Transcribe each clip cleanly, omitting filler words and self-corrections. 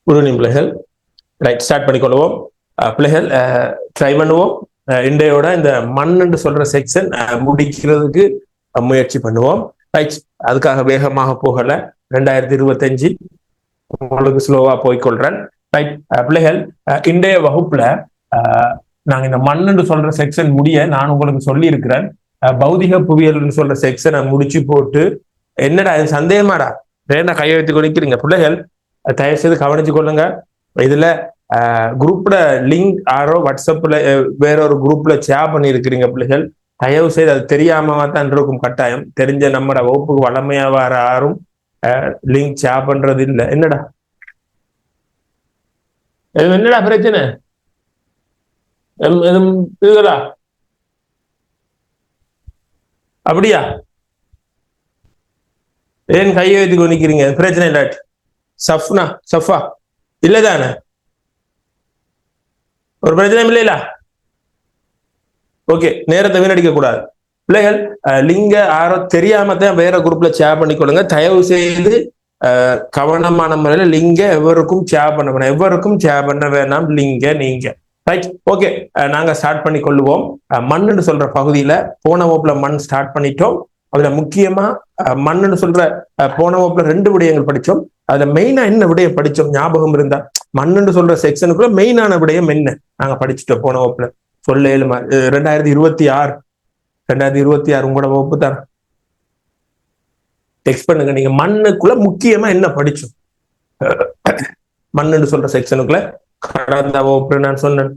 Good பிள்ளைகள். Right, start பண்ணிக்கொள்வோம். பிள்ளைகள் ட்ரை பண்ணுவோம். இன்றையோட இந்த மண் என்று சொல்ற செக்ஷன் முடிக்கிறதுக்கு முயற்சி பண்ணுவோம். ரைட், அதுக்காக வேகமாக போகல. 2025 உங்களுக்கு ஸ்லோவா போய்கொள்றேன். ரைட் பிள்ளைகள், இன்றைய வகுப்புல நாங்க இந்த மண் என்று சொல்ற செக்ஷன் முடிய நான் உங்களுக்கு சொல்லி இருக்கிறேன். பௌதிக புவியியல் சொல்ற செக்ஷனை முடிச்சு போட்டு என்னடா இது சந்தேகமாடா வேணா கையை வைத்து கொடுக்கிறீங்க பிள்ளைகள், தயவு செய்து கவனிச்சு கொள்ளுங்க. இதுல குரூப்ல லிங்க் யாரோ வாட்ஸ்அப்ல வேற ஒரு குரூப்ல ஷேர் பண்ணி இருக்கிறீங்க பிள்ளைகள். தயவு செய்து அது தெரியாம தான் இருக்கும். கட்டாயம் தெரிஞ்ச நம்மட வகுப்புக்கு வளமையா வர யாரும் லிங்க் ஷேர் பண்றது இல்லை. என்னடா என்னடா பிரச்சனை? அப்படியா? ஏன் கையை வைத்து கொண்டிருக்கிறீங்க? பிரச்சனை இல்லாட்டி சஃப்னா சஃபா இல்லதானே? ஒரு பிரச்சனையும் இல்லையா? ஓகே, நேரத்தை வீணடிக்க கூடாது பிள்ளைகள். லிங்க யாரோ தெரியாமத்தான் வேற குரூப்ல ஷேர் பண்ணிக்கொள்ளுங்க. தயவு செய்து கவனமான முறையில லிங்க எவருக்கும் ஷேர் பண்ண வேணாம். எவருக்கும் ஷேர் பண்ண வேணாம் லிங்க நீங்க. ரைட், ஓகே, நாங்க ஸ்டார்ட் பண்ணி கொள்ளுவோம். மண்ணுன்னு சொல்ற பகுதியில போன வகுப்புல மண் ஸ்டார்ட் பண்ணிட்டோம். அதுல முக்கியமா மண்ணுன்னு சொல்ற போன வகுப்புல 2 விடயங்கள் படிச்சோம். அதுல மெயினா என்ன விடயம் படிச்சோம் ஞாபகம் இருந்தா? மண்ணுன்னு சொல்ற செக்ஷனுக்குள்ள மெயினான விடயம் என்ன நாங்க படிச்சுட்டோம் போன வகுப்புல? சொல்ல 2026 உங்களோட வகுப்பு தான். டெக்ஸ்ட் பண்ணுங்க. நீங்க மண்ணுக்குள்ள முக்கியமா என்ன படிச்சோம் மண்ணுன்னு சொல்ற செக்ஷனுக்குள்ள கடந்த வகுப்புல நான் சொன்னேன்.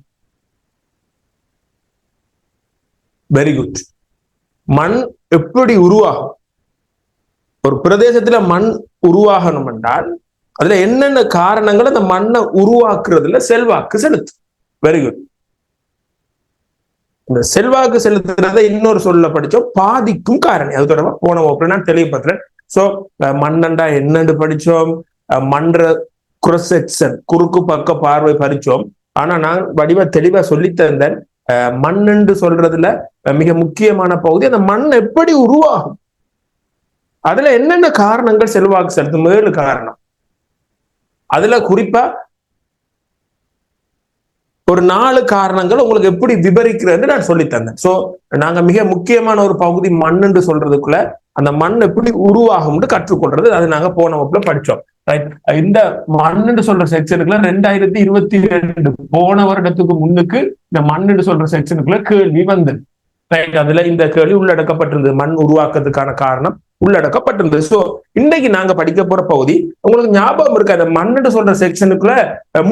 Very good. மண் எப்படி உருவாகும்? ஒரு பிரதேசத்துல மண் உருவாகணும் என்றால் அதுல என்னென்ன காரணங்கள் அந்த மண்ணை உருவாக்குறதுல செல்வாக்கு செலுத்து. Very good. இந்த செல்வாக்கு செலுத்துறத இன்னொரு சொல்ல படிச்சோம், பாதிக்கும் காரணி. அது தொடர்பா போன வகுப்புல நான் தெளிவுபடுத்துறேன். சோ மண்ணண்டா என்னன்னு படிச்சோம், மன்ற குரோஸ் செக்ஷன் குறுக்கு பக்க பார்வை படிச்சோம். ஆனா நான் வடிவ தெளிவா சொல்லி தந்தேன். மண்ணு சொல்றதுல மிக முக்கியமான பகுதி அந்த மண் எப்படி உருவாகும், அதுல என்னென்ன காரணங்கள் செல்வாக்கு செலுத்தும். 7 காரணம். அதுல குறிப்பா ஒரு 4 காரணங்கள் உங்களுக்கு எப்படி விவரிக்கிறது நான் சொல்லி தந்தேன். சோ நாங்க மிக முக்கியமான ஒரு பகுதி மண்ணுன்னு சொல்றதுக்குள்ள அந்த மண் எப்படி உருவாகும்னு கற்றுக்கொள்றது அது நாங்க போன வகுப்புல படிச்சோம். இந்த மண்ணுன்னு சொல்ற செக்ஷனுக்குள்ள 2022 போன வருடத்துக்கு முன்னுக்கு இந்த மண்ணுன்னு சொல்ற செக்ஷனுக்குள்ள கேள்வி வந்தது. அதுல இந்த கேள்வி உள்ளடக்கப்பட்டிருந்தது. மண் உருவாக்குறதுக்கான காரணம் உள்ளடக்கப்பட்டிருந்தது. சோ இன்னைக்கு நாங்க படிக்க போற பகுதி உங்களுக்கு ஞாபகம் இருக்கு. அந்த மண்ணுன்னு சொல்ற செக்ஷனுக்குள்ள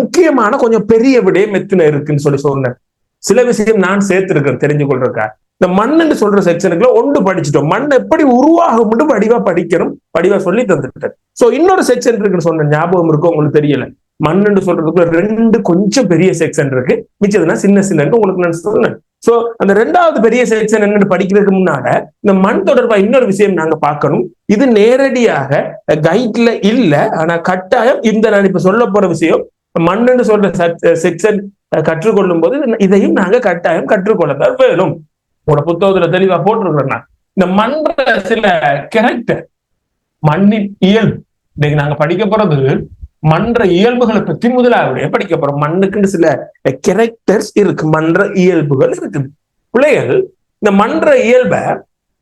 முக்கியமான கொஞ்சம் பெரிய விடயம் எத்தனை இருக்குன்னு சொன்னேன். சில விஷயம் நான் சேர்த்திருக்கேன் தெரிஞ்சு கொள்றக்கா. இந்த மண்ணுன்னு சொல்ற செக்ஷனுக்குள்ள ஒன்று படிச்சுட்டோம். மண் எப்படி உருவாகும் வடிவா படிக்கணும், வடிவா சொல்லி தந்துட்டேன். சோ இன்னொரு செக்ஷன் இருக்குன்னு சொன்ன ஞாபகம் இருக்கும் உங்களுக்கு? தெரியல. மண்ணுன்னு சொல்றதுக்குள்ள 2 கொஞ்சம் பெரிய செக்ஷன் இருக்கு, மிச்சதுன்னா சின்ன சின்னன்னு உங்களுக்கு நான் சொன்னேன். சோ அந்த 2வது பெரிய செக்ஷன் என்னன்னு படிக்கிறதுக்கு முன்னால இந்த மண் தொடர்பா இன்னொரு விஷயம் நாங்க பார்க்கணும். இது நேரடியாக கைட்ல இல்ல, ஆனா கட்டாயம் இந்த நான் இப்ப சொல்ல போற விஷயம் மண்ணுன்னு சொல்ற செக்ஷன் கற்றுக்கொள்ளும் போது இதையும் நாங்க கட்டாயம் கற்றுக்கொள்ளத்தான் வேணும். உங்களோட புத்தகத்துல தெளிவா போட்டிருக்கிறேன். இந்த மண்ற சில கேரக்டர், மண்ணின் இயல்பு இன்னைக்கு நாங்க படிக்க போறது மன்ற இயல்புகளை பற்றி முதலாவது படிக்க போறோம். மண்ணுக்குன்னு சில கேரக்டர்ஸ் இருக்கு, மன்ற இயல்புகள் இருக்குது. பிள்ளைகள், இந்த மன்ற இயல்பை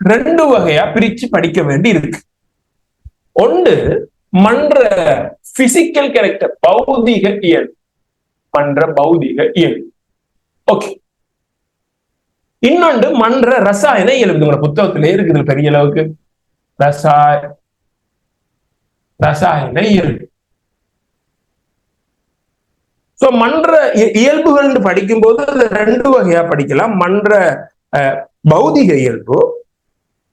2 வகையா பிரிச்சு படிக்க வேண்டி இருக்கு. ஒன்று மன்ற பிசிக்கல் கேரக்டர், பௌதிக இயல்பு. மன்ற பௌதிக இயல்பு, ஓகே. இன்னொன்று மன்ற ரசாயன இயல்பு. உங்களோட புத்தகத்திலே இருக்குது பெரிய அளவுக்கு. ரசாயன இயல்பு. சோ மன்ற இயல்புகள் படிக்கும் போது 2 வகையா படிக்கலாம். மன்ற பௌதிக இயல்பு,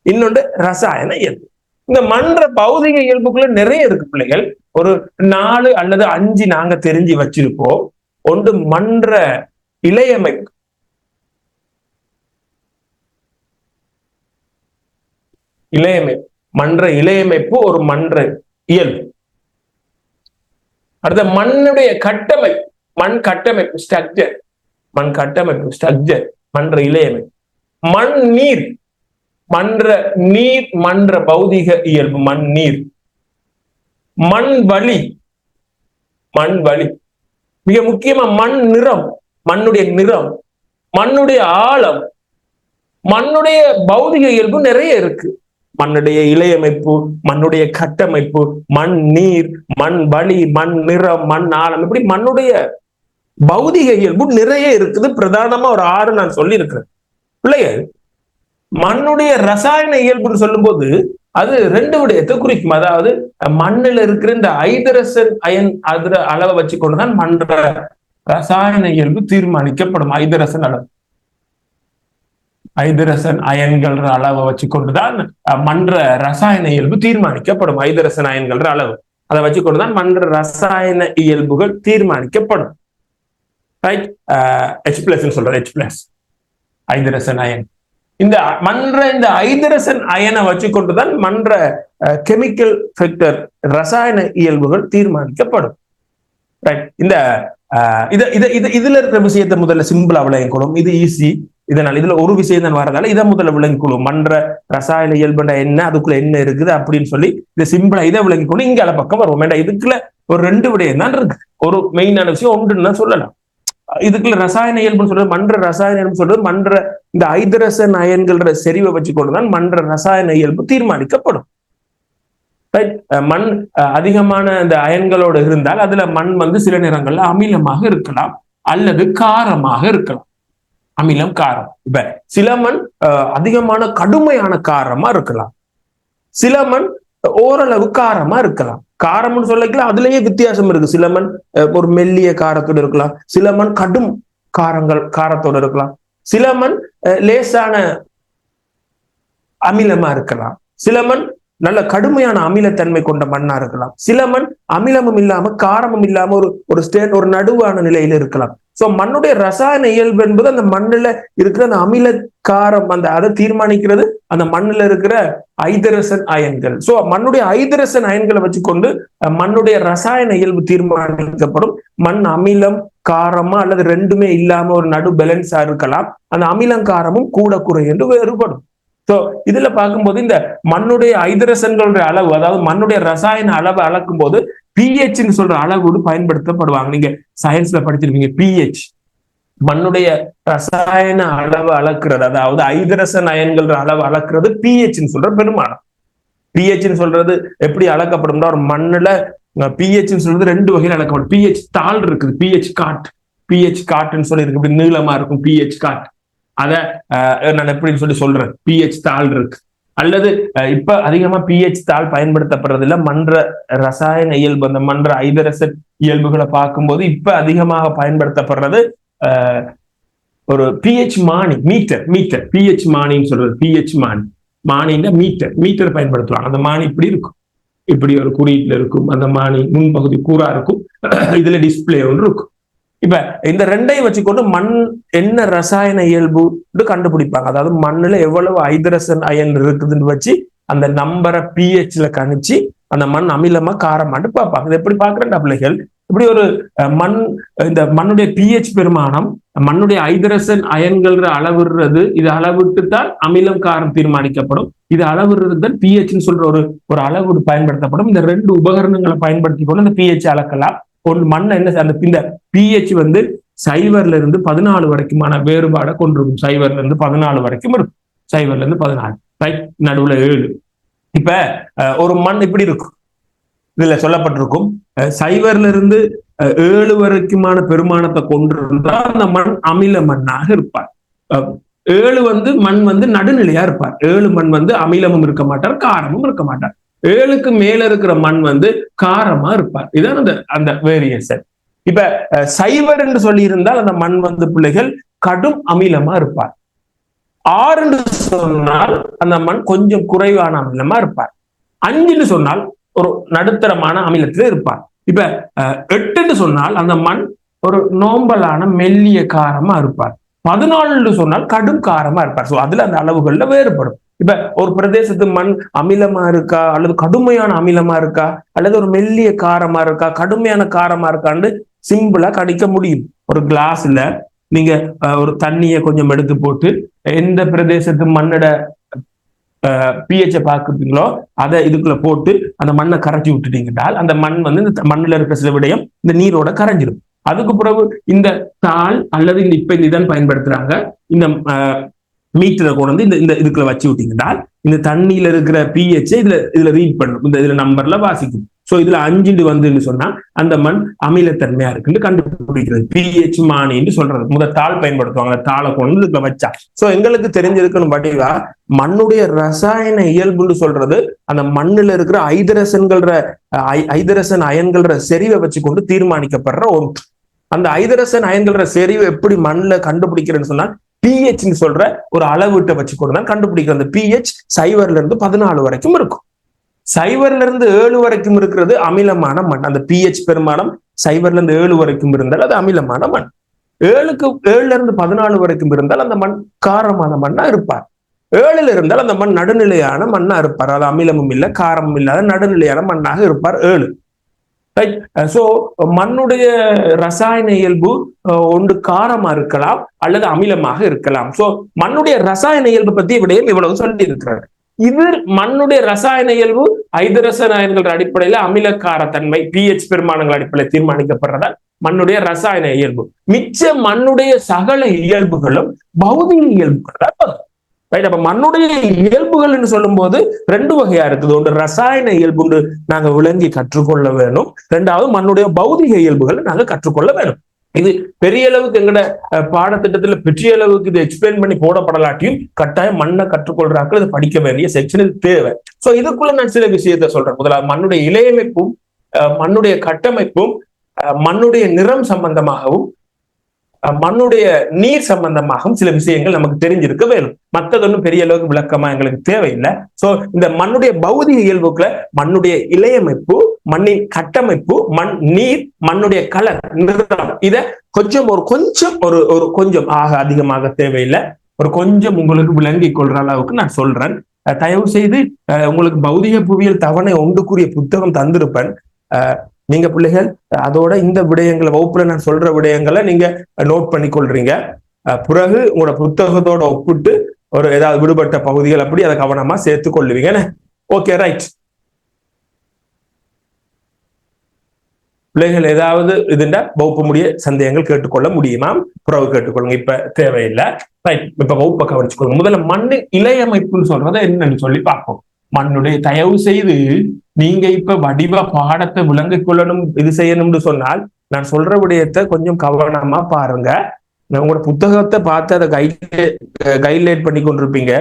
இன்னொன்று ரசாயன இயல்பு. இந்த மன்ற பௌதிக இயல்புக்குள்ள நிறைய இருக்கு பிள்ளைகள். ஒரு 4 அல்லது 5 நாங்க தெரிஞ்சு வச்சிருப்போம். ஒன்று மன்ற இலையமைப்பு. மன்ற இலையமைப்பு ஒரு மன்ற இயல்பு. அடுத்த மண்ணுடைய கட்டமைப்பு, மண் கட்டமைப்பு ஸ்ட்ரக்சர், மன்ற இலையமைப்பு. மண் நீர், மன்ற பௌதிக இயல்பு மண் நீர். மண் வழி, மண் வலி, மிக முக்கியமா மண் நிறம், மண்ணுடைய நிறம், மண்ணுடைய ஆழம், மண்ணுடைய பௌதிக இயல்பு நிறைய இருக்கு. மண்ணுடைய இலையமைப்பு, மண்ணுடைய கட்டமைப்பு, மண் நீர், மண் வலி, மண் நிறம், மண் ஆழம், இப்படி மண்ணுடைய பௌதிக இயல்பு நிறைய இருக்குது. பிரதானமா ஒரு 6 நான் சொல்லி இருக்கிறேன் பிள்ளைகள். மண்ணுடைய ரசாயன இயல்புன்னு சொல்லும் போது அது 2 விடயத்தை குறிக்கும். அதாவது மண்ணில் இருக்கிற இந்த ஐதரசன் அயன் அதுல அளவை வச்சு கொண்டுதான் மண்ற ரசாயன இயல்பு தீர்மானிக்கப்படும். ஐதரசன் அளவு, ஐதரசன் அயன்கள் அளவை வச்சு கொண்டுதான் மன்ற ரசாயன இயல்பு தீர்மானிக்கப்படும். ஐதரசன் அயன்கள் அளவு அதை வச்சு கொண்டுதான் மன்ற ரசாயன இயல்புகள் தீர்மானிக்கப்படும். ரைட், H+ சொல்றது, H+, ஐதரசன் அயன். இந்த மன்ற இந்த ஐதரசன் அயனை வச்சு கொண்டுதான் மன்ற கெமிக்கல் ஃபேக்டர் ரசாயன இயல்புகள் தீர்மானிக்கப்படும். ரைட், இந்த இதுல இருக்கிற விஷயத்தை முதல்ல சிம்பிளா விளங்கிக்கணும். இது ஈஸி. இதனால இதுல ஒரு விஷயம் தான் வரதால இதை முதல்ல விளங்கிக்கணும். மன்ற ரசாயன இயல்புண்டா என்ன, அதுக்குள்ள என்ன இருக்குது அப்படின்னு சொல்லி இதை சிம்பிளா இதை விளங்கிக்கணும். இங்க பக்கம் வருவோம் வேண்டாம். இதுக்குள்ள ஒரு 2 விடயம் தான் இருக்கு. ஒரு மெயினான விஷயம் ஒன்றுன்னு தான் சொல்லலாம். இதுக்குள்ள ரசாயன இயல்புன்னு சொல்றது, மன்ற ரசாயன இயல்பு சொல்றது, மன்ற இந்த ஐதரசன் அயன்கிற செறிவை வச்சு கொண்டுதான் மன்ற ரசாயன இயல்பு தீர்மானிக்கப்படும். மண் அதிகமான இந்த அயன்களோடு இருந்தால் அதுல மண் சில நேரங்கள்ல அமிலமாக இருக்கலாம் அல்லது காரமாக இருக்கலாம். அமிலம், காரம். இப்ப சில மண் அதிகமான கடுமையான காரமா இருக்கலாம், சில மண் ஓரளவு காரமா இருக்கலாம். காரம்னு சொல்லிக்கலாம், அதுலயே வித்தியாசம் இருக்கு. சில மண் ஒரு மெல்லிய காரத்தோடு இருக்கலாம், சில மண் கடும் காரத்தோடு இருக்கலாம், சில மண் லேசான அமிலமா இருக்கலாம், சில மண் நல்ல கடுமையான அமிலத்தன்மை கொண்ட மண்ணா இருக்கலாம், சில மண் அமிலமும் இல்லாம காரமும் இல்லாம ஒரு நடுவான நிலையில இருக்கலாம். சோ மண்ணுடைய ரசாயன இயல்பு என்பது அந்த மண்ணுல இருக்கிற அந்த அமில காரம் அதை தீர்மானிக்கிறது அந்த மண்ணுல இருக்கிற ஐதரசன் அயன்கள். சோ மண்ணுடைய ஐதரசன் அயன்களை வச்சுக்கொண்டு மண்ணுடைய ரசாயன இயல்பு தீர்மானிக்கப்படும். மண் அமிலம் காரமா அல்லது ரெண்டுமே இல்லாம ஒரு நடு பேலன்ஸா இருக்கலாம். அந்த அமிலம் காரமும் கூட குறை என்று வேறுபடும். சோ இதுல பார்க்கும்போது இந்த மண்ணுடைய ஐதரசன்களுடைய அளவு, அதாவது மண்ணுடைய ரசாயன அளவு அளக்கும் போது pH சொல்ற அளவோடு பயன்படுத்தப்படுவாங்க. நீங்க சயின்ஸ்ல படிச்சிருக்கீங்க pH. மண்ணுடைய ரசாயன அளவு அளக்கிறது, அதாவது ஐதரசன் அயன்கள் அளவு அளக்கிறது pH சொல்ற பெருமானம். pH சொல்றது எப்படி அளக்கப்படும்னா, ஒரு மண்ணுல pH சொல்றது 2 வகையில் அளக்கப்படும். pH தாள் இருக்குது, pH காட்டுன்னு சொல்லி இருக்கு, இப்படி நீளமா இருக்கும் pH காட்டு. அத நான் எப்படின்னு சொல்லி சொல்றேன். pH தாள் இருக்கு. அல்லது இப்ப அதிகமா pH தாள் பயன்படுத்தப்படுறது இல்ல. மன்ற ரசாயன இயல்பு, அந்த மன்ற ஐதரசன் இயல்புகளை பார்க்கும்போது இப்ப அதிகமாக பயன்படுத்தப்படுறது ஒரு pH மானி, மீட்டர் pH மானின்னு சொல்றது. pH மானின்னா மீட்டர் பயன்படுத்துவாங்க. அந்த மானி இப்படி இருக்கும், இப்படி ஒரு குறியீட்டுல இருக்கும். அந்த மானி முன்பகுதி கூரா இருக்கும், இதுல டிஸ்பிளே ஒன்று இருக்கும். இப்ப இந்த 2ஐயும் வச்சுக்கொண்டு மண் என்ன ரசாயன இயல்பு கண்டுபிடிப்பாங்க. அதாவது மண்ணுல எவ்வளவு ஐதரசன் அயன் இருக்குதுன்னு வச்சு அந்த நம்பரை pHல கணிச்சு அந்த மண் அமிலமா காரமான்னு பார்ப்பாங்க. இது எப்படி பாக்குறேன் பிள்ளைகள், இப்படி ஒரு மண், இந்த மண்ணுடைய pH பெருமானம், மண்ணுடைய ஐதரசன் அயன்கள் அளவிடுறது, இது அளவிட்டுத்தான் அமிலம் காரம் தீர்மானிக்கப்படும். இது அளவிடுறது pHன்னு சொல்ற ஒரு அளவு பயன்படுத்தப்படும். இந்த 2 உபகரணங்களை பயன்படுத்தி கொண்டு அந்த pH அளக்கலாம். மண் என்ன இந்த pH 0 இருந்து 14 வரைக்குமான வேறுபாடை கொண்டிருக்கும். 0 இருந்து 14 வரைக்கும் இருக்கும். 0 இருந்து 14, ரைட், நடுவுல 7. இப்ப ஒரு மண் இப்படி இருக்கும். இதுல சொல்லப்பட்டிருக்கும் 0 இருந்து 7 வரைக்குமான பெருமானத்தை கொண்டிருந்தால் அந்த மண் அமில மண்ணாக இருப்பார். 7 மண் நடுநிலையா இருப்பார். 7 மண் அமிலமும் இருக்க மாட்டார், காரமும் இருக்க மாட்டார். 7க்கு மேல இருக்கிற மண் காரமா இருப்பார். இதான் அந்த வேரியேஷன். இப்ப 0 என்று சொல்லி இருந்தால் அந்த மண் பிள்ளைகள் கடும் அமிலமா இருப்பார். 6 என்று சொன்னால் அந்த மண் கொஞ்சம் குறைவான அமிலமா இருப்பார். 5 சொன்னால் ஒரு நடுத்தரமான அமிலத்துல இருப்பார். இப்ப 8 சொன்னால் அந்த மண் ஒரு நோம்பலான மெல்லிய காரமா இருப்பார். 14 சொன்னால் கடும் காரமா இருப்பார். சோ அதுல அந்த அளவுகள்ல வேறுபடும். இப்ப ஒரு பிரதேசத்து மண் அமிலமா இருக்கா அல்லது கடுமையான அமிலமா இருக்கா அல்லது ஒரு மெல்லிய காரமா இருக்கா கடுமையான காரமா இருக்கான்னு சிம்பிளா கணிக்க முடியும். ஒரு கிளாஸ்ல நீங்க ஒரு தண்ணியை கொஞ்சம் எடுத்து போட்டு எந்த பிரதேசத்து மண்ணோட பிஹெச் பார்க்குறீங்களோ அதை இதுக்குள்ள போட்டு அந்த மண்ணை கரைச்சி விட்டுட்டீங்கன்றால் அந்த மண் வந்து இந்த மண்ணில் இருக்கிற சில விடயம் இந்த நீரோட கரைஞ்சிடும். அதுக்கு பிறகு இந்த தாள் அல்லது இந்த இப்ப இதுதான் பயன்படுத்துறாங்க, இந்த மீட்டரை கொண்டு வந்து இந்த இதுக்குள்ள வச்சு விட்டீங்கன்றால் இந்த தண்ணியில இருக்கிற பிஹெச் இதுல ரீட் பண்ணும், இந்த இதுல நம்பர்ல வாசிக்கும். சோ இதுல 5 வந்துன்னு சொன்னா அந்த மண் அமிலத்தன்மையா இருக்குன்னு கண்டுபிடிக்கிறது. பிஹெச் மானின்னு சொல்றது தாள் பயன்படுத்துவாங்க, தாளை கொண்டு இதுல வச்சா. சோ எங்களுக்கு தெரிஞ்சிருக்கணும் படிவா மண்ணுடைய ரசாயன இயல்புன்னு சொல்றது அந்த மண்ணுல இருக்கிற ஐதரசன் அயன்கள செறிவை வச்சு கொண்டு தீர்மானிக்கப்படுற ஒன்று. அந்த ஐதரசன் அயன்கள செறிவை எப்படி மண்ணுல கண்டுபிடிக்கிறேன்னு சொன்னா பிஹெச் சொல்ற ஒரு அளவீட்டை வச்சு கொண்டு தான் கண்டுபிடிக்கிற. அந்த பிஹெச் 0 இருந்து 14 வரைக்கும் இருக்கும். 0 இருந்து 7 வரைக்கும் இருக்கிறது அமிலமான மண். அந்த பிஹெச் பெருமானம் 0 இருந்து 7 வரைக்கும் இருந்தால் அது அமிலமான மண். 7 இருந்து 14 வரைக்கும் இருந்தால் அந்த மண் காரமான மண்ணா இருப்பார். 7 இருந்தால் அந்த மண் நடுநிலையான மண்ணா இருப்பார். அது அமிலமும் இல்லை காரமும் இல்லாத நடுநிலையான மண்ணாக இருப்பார் 7. சோ மண்ணுடைய ரசாயன இயல்பு ஒன்று காரமா இருக்கலாம் அல்லது அமிலமாக இருக்கலாம். சோ மண்ணுடைய ரசாயன இயல்பு பத்தி விடயம் இவ்வளவு சொல்லி இருக்கிறார். இது மண்ணுடைய ரசாயன இயல்பு ஐதரசன் அயன்கள் அடிப்படையில அமிலக்காரத்தன்மை பிஹெச் பெருமானங்கள் அடிப்படையில் தீர்மானிக்கப்படுறதால் மண்ணுடைய ரசாயன இயல்பு. மிச்ச மண்ணுடைய சகல இயல்புகளும் பௌதிக இயல்புகள் தான். ரைட். அப்ப மண்ணுடைய இயல்புகள் சொல்லும் போது 2 வகையா இருக்குது. ஒன்று ரசாயன இயல்பு நாங்க விளங்கி கற்றுக்கொள்ள வேணும், 2வது மண்ணுடைய பௌதிக இயல்புகளை நாங்க கற்றுக்கொள்ள வேணும். இது பெரிய அளவுக்கு எங்கட பாடத்திட்டத்துல பெரிய அளவுக்கு இது எக்ஸ்பிளைன் பண்ணி போடப்படலாட்டியும் கட்டாயம் மண்ணை கற்றுக்கொள்றாக்கள் இது படிக்க வேண்டிய செக்ஷன் இது தேவை. சோ இதுக்குள்ள நான் சில விஷயத்த சொல்றேன். முதலாவது மண்ணுடைய இலையமைப்பும் மண்ணுடைய கட்டமைப்பும் மண்ணுடைய நிறம் சம்பந்தமாகவும் மண்ணுடைய நீர் சம்பந்தமாகவும் சில விஷயங்கள் நமக்கு தெரிஞ்சிருக்க வேணும். மற்றதொன்னும் பெரிய அளவுக்கு விளக்கமா எங்களுக்கு தேவையில்லை. சோ இந்த மண்ணுடைய பௌதிக இயல்புக்குள்ள மண்ணுடைய இலையமைப்பு, மண்ணின் கட்டமைப்பு, நீர், மண்ணுடைய கலர், நிறம், இத கொஞ்சம் ஆக அதிகமாக தேவையில்லை, ஒரு கொஞ்சம் உங்களுக்கு விளங்கி கொள்ற அளவுக்கு நான் சொல்றேன். தயவு செய்து உங்களுக்கு பௌதிக புவியியல் தவணை 1க்குரிய புத்தகம் தந்திருப்பேன். நீங்க பிள்ளைகள் அதோட இந்த விடயங்களை வகுப்புல நான் சொல்ற விடயங்களை நீங்க நோட் பண்ணி கொள்றீங்க. பிறகு உங்களோட புத்தகத்தோட ஒப்பிட்டு ஒரு ஏதாவது விடுபட்ட பகுதிகள் அப்படி அதை கவனமா சேர்த்து கொள்ளுவீங்க. Okay, right. பிள்ளைகள் ஏதாவது இதுண்டா வகுப்பு முடிய சந்தேகங்கள் கேட்டுக்கொள்ள முடியுமா? பிறகு கேட்டுக்கொள்ளுங்க, இப்ப தேவையில்லை. ரைட். இப்ப வகுப்பை கவனிச்சுக்கொள்ளுங்க. முதல்ல மண்ணின் இலையமைப்புன்னு சொல்றதை என்னன்னு சொல்லி பார்ப்போம். மண்ணுடைய தயவு செய்து நீங்க இப்ப வடிவ பாடத்தை விளங்கிக் கொள்ளணும், இது செய்யணும்னு சொன்னால் நான் சொல்ற விடயத்தை கொஞ்சம் கவனமா பாருங்க. உங்களோட புத்தகத்தை பார்த்து அதை கைட்லைட் பண்ணி கொண்டிருப்பீங்க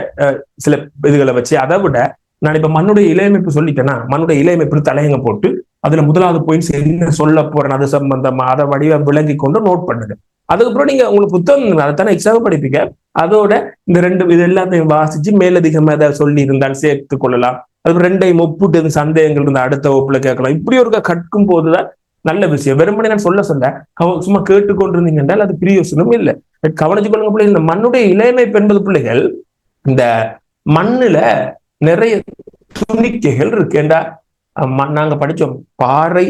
சில இதுகளை வச்சு. அதை விட நான் இப்ப மண்ணுடைய இலையமைப்பு சொல்லிட்டேன்னா மண்ணுடைய இலையமைப்பு தலையங்க போட்டு அதுல முதலாவது பாயிண்ட்ஸ் என்ன சொல்ல போறேன் அது சம்பந்தமா அதை வடிவ விளங்கி கொண்டு நோட் பண்ணுங்க. அதுக்கப்புறம் நீங்க உங்களுக்கு புத்தகம் அதைத்தானே எக்ஸாம் படிப்பீங்க, அதோட இந்த 2 இது எல்லாத்தையும் வாசிச்சு மேலதிகமா ஏதாவது சொல்லி இருந்தால் சேர்த்து கொள்ளலாம். அதுக்கப்புறம் 2ஐயும் ஒப்புட்டு சந்தேகங்கள் இருந்தா அடுத்த வகுப்புல கேட்கலாம். இப்படி ஒரு கற்கும் போதுதான் நல்ல விஷயம். வெறுமனே நான் சொல்ல சும்மா கேட்டுக்கொண்டிருந்தீங்க என்றால் அது பிரயோசனம் இல்லை. கவனிச்சு கொள்ளுங்க பிள்ளைகள். இந்த மண்ணுடைய இலையமைப்பு என்பது பிள்ளைகள் இந்த மண்ணுல நிறைய துணிக்கைகள் இருக்கு. ஏண்டா நாங்க படிச்சோம், பாறை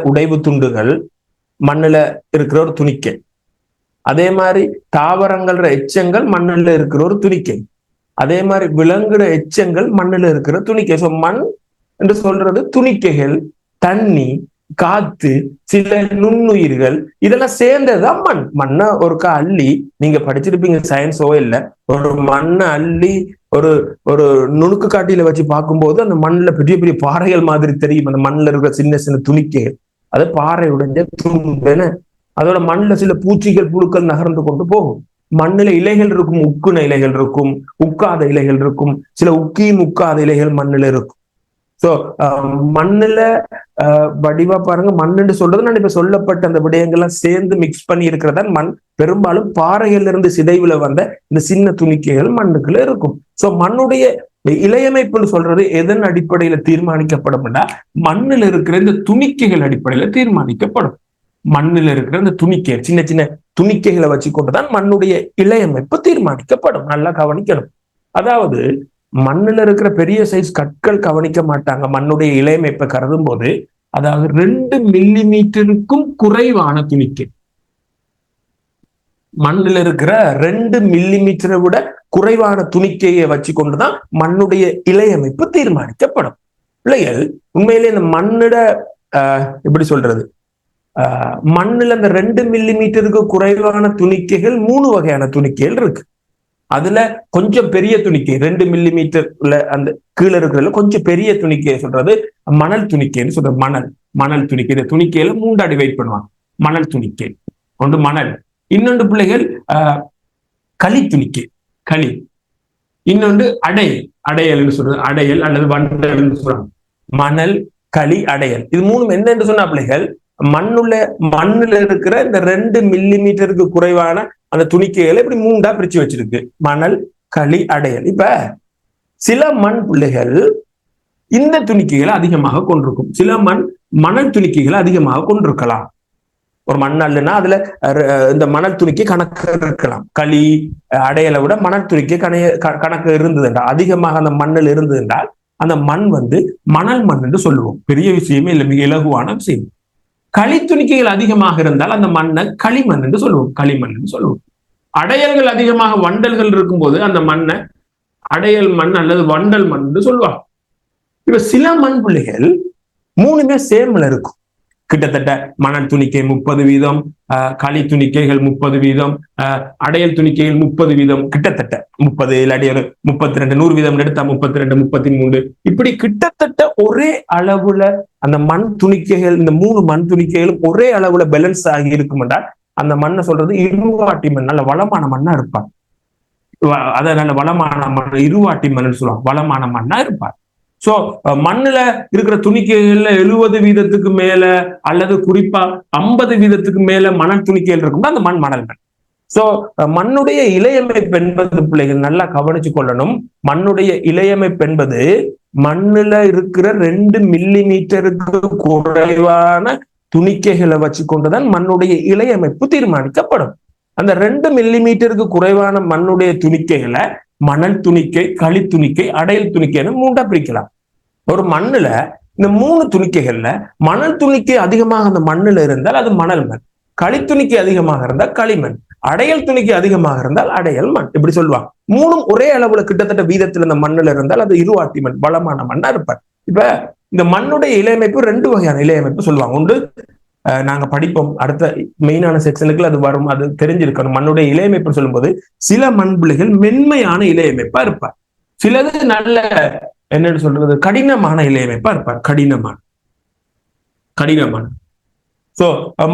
உடைவு துண்டுகள் மண்ணுல இருக்கிற ஒரு துணிக்கை. அதே மாதிரி தாவரங்கள எச்சங்கள் மண்ணுல இருக்கிற ஒரு துணிக்கை. அதே மாதிரி விலங்குற எச்சங்கள் மண்ணுல இருக்கிற துணிக்கை. சோ மண் என்று சொல்றது துணிக்கைகள், தண்ணி, காத்து, சில நுண்ணுயிர்கள், இதெல்லாம் சேர்ந்ததுதான் மண். மண்ணை ஒருக்கா அள்ளி நீங்க படிச்சிருப்பீங்க சயின்ஸோ இல்ல, ஒரு மண்ணை அள்ளி ஒரு நுணுக்கு காட்டியில வச்சு பார்க்கும்போது அந்த மண்ணுல பெரிய பெரிய பாறைகள் மாதிரி தெரியும். அந்த மண்ணுல இருக்கிற சின்ன சின்ன துணிக்கைகள் அது பாறை உடைஞ்ச துண்டு. அதோட மண்ணுல சில பூச்சிகள் புழுக்கள் நகர்ந்து கொண்டு போகும். மண்ணுல இலைகள் இருக்கும், உக்குன இலைகள் இருக்கும், உக்காத இலைகள் இருக்கும், சில உக்கியும் உக்காத இலைகள் மண்ணுல இருக்கும். சோ மண்ணுல வடிவா பாருங்க, மண்ணுன்னு சொல்றது நான் இப்ப சொல்லப்பட்ட அந்த விடயங்கள்லாம் சேர்ந்து மிக்ஸ் பண்ணி இருக்கிறதா மண். பெரும்பாலும் பாறைகள்ல இருந்து சிதைவுல வந்த இந்த சின்ன துணிக்கைகள் மண்ணுக்குள்ள இருக்கும். சோ மண்ணுடைய இலையமைப்புன்னு சொல்றது எதன் அடிப்படையில தீர்மானிக்கப்படும்னா மண்ணுல இருக்கிற இந்த துணிக்கைகள் அடிப்படையில தீர்மானிக்கப்படும். மண்ணுல இருக்கிற இந்த துணிக்கை, சின்ன சின்ன துணிக்கைகளை வச்சு கொண்டுதான் மண்ணுடைய இலையமைப்பு தீர்மானிக்கப்படும். நல்லா கவனிக்கணும். அதாவது மண்ணுல இருக்கிற பெரிய சைஸ் கற்கள் கவனிக்க மாட்டாங்க மண்ணுடைய இலையமைப்பை கருதும் போது. அதாவது 2 மில்லிமீட்டருக்கும் குறைவான துணிக்கை, மண்ணில் இருக்கிற 2 மில்லிமீட்டரை விட குறைவான துணிக்கையை வச்சு கொண்டுதான் மண்ணுடைய இலையமைப்பு தீர்மானிக்கப்படும். பிள்ளைகள் உண்மையிலே இந்த மண்ணிட எப்படி சொல்றது, மண்ணுல அந்த 2 மில்லிமீட்டருக்கு குறைவான துணிக்கைகள் 3 வகையான துணிக்கைகள் இருக்கு. அதுல கொஞ்சம் பெரிய துணிக்கை 2 மில்லிமீட்டர்ல அந்த கீழே இருக்கிறதுல கொஞ்சம் பெரிய துணிக்கையை சொல்றது மணல் துணிக்கைன்னு சொல்றது. மணல் துணிக்கை. இந்த துணிக்கையில 3 டிவைட் பண்ணுவாங்க. மணல் துணிக்கை ஒன்று, மணல். இன்னொன்று பிள்ளைகள் களி துணிக்கை, களி. இன்னொன்று அடையல் சொல்றது, அடையல் அல்லது வண்டல் சொல்றாங்க. மணல், களி, அடையல். இது 3 என்னன்னு சொன்னா பிள்ளைகள், மண்ணுல இருக்கிற இந்த 2 மில்லிமீட்டருக்கு குறைவான அந்த துணிக்கைகளை இப்படி 3 பிரிச்சு வச்சிருக்கு. மணல், களி, அடையல். இப்ப சில மண் பிள்ளைகள் இந்த துணிக்கைகளை அதிகமாக கொண்டிருக்கும். சில மணல் துணிக்கைகளை அதிகமாக கொண்டிருக்கலாம். ஒரு மண்ணல்னா அதுல இந்த மணல் துணிக்கை கணக்கு இருக்கலாம். களி, அடையலை விட மணல் துணிக்கை கணக்கு இருந்தது என்றால், அதிகமாக அந்த மண்ணில் இருந்தது என்றால் அந்த மண் மணல் மண் என்று சொல்லுவோம். பெரிய விஷயமே இல்லை, மிக இலகுவான விஷயம். களித்துணிக்கைகள் அதிகமாக இருந்தால் அந்த மண்ணை களிமண் என்று சொல்லுவோம், களிமண் என்று சொல்லுவோம். அடையல்கள் அதிகமாக வண்டல்கள் இருக்கும்போது அந்த மண்ணை அடையல் மண் அல்லது வண்டல் மண் என்று சொல்லுவாங்க. இப்ப சில மண் பிள்ளைகள் 3மே சேம்ல இருக்கும். கிட்டத்தட்ட மணல் துணிக்கை 30%, களி துணிக்கைகள் 30%, அடையல் துணிக்கைகள் 30%, கிட்டத்தட்ட 30, இல்லாட்டி ஒரு 32, 100% எடுத்தா 32, 33, இப்படி கிட்டத்தட்ட ஒரே அளவுல அந்த மண் துணிக்கைகள், இந்த 3 மண் துணிக்கைகளும் ஒரே அளவுல பேலன்ஸ் ஆகி இருக்கும் என்றால் அந்த மண்ணை சொல்றது இருவாட்டி மண், நல்ல வளமான மண்ணா இருப்பார். அத நல்ல வளமான மண், இருவாட்டி மண் சொல்லுவாங்க, வளமான மண்ணா இருப்பார். சோ மண்ணுல இருக்கிற துணிக்கைகள்ல 70% மேல அல்லது குறிப்பா 50% மேல மணல் துணிக்கைகள் இருக்கும்னா அந்த மணல் மண். சோ மண்ணுடைய இலையமைப்பு என்பது பிள்ளைகள் நல்லா கவனிச்சு கொள்ளணும். மண்ணுடைய இலையமைப்பு என்பது மண்ணுல இருக்கிற 2 மில்லிமீட்டருக்கு குறைவான துணிக்கைகளை வச்சு கொண்டுதான் மண்ணுடைய இலையமைப்பு தீர்மானிக்கப்படும். அந்த 2 மில்லிமீட்டருக்கு குறைவான மண்ணுடைய துணிக்கைகளை மணல் துணிக்கை, களி துணிக்கை, அடையல் துணிக்கைன்னு 3 பிரிக்கலாம். ஒரு மண்ணுல இந்த 3 துணிக்கைகள்ல மணல் துணிக்கை அதிகமாக அந்த மண்ணுல இருந்தால் அது மணல் மண், களித்துணிக்கை அதிகமாக இருந்தால் களிமண், அடையல் துணிக்கை அதிகமாக இருந்தால் அடையல் மண், இப்படி சொல்லுவாங்க. 3ம் ஒரே அளவுல கிட்டத்தட்ட வீதத்தில் இந்த மண்ணுல இருந்தால் அது இருவாட்டி மண், பலமான மண்ணா இருப்பார். இப்ப இந்த மண்ணுடைய இலையமைப்பு 2 வகையான இலையமைப்பு சொல்லுவாங்க. ஒன்று நாங்க படிப்போம், அடுத்த மெயினான செக்ஷனுக்கு அது வரும், அது தெரிஞ்சிருக்கணும். மண்ணுடைய இலையமைப்பு சொல்லும்போது சில மண்புள்ளிகள் மென்மையான இலையமைப்பா இருப்பார், சிலது நல்ல என்னன்னு சொல்றது கடினமான இலையமைப்பா இருப்பார். கடினமான சோ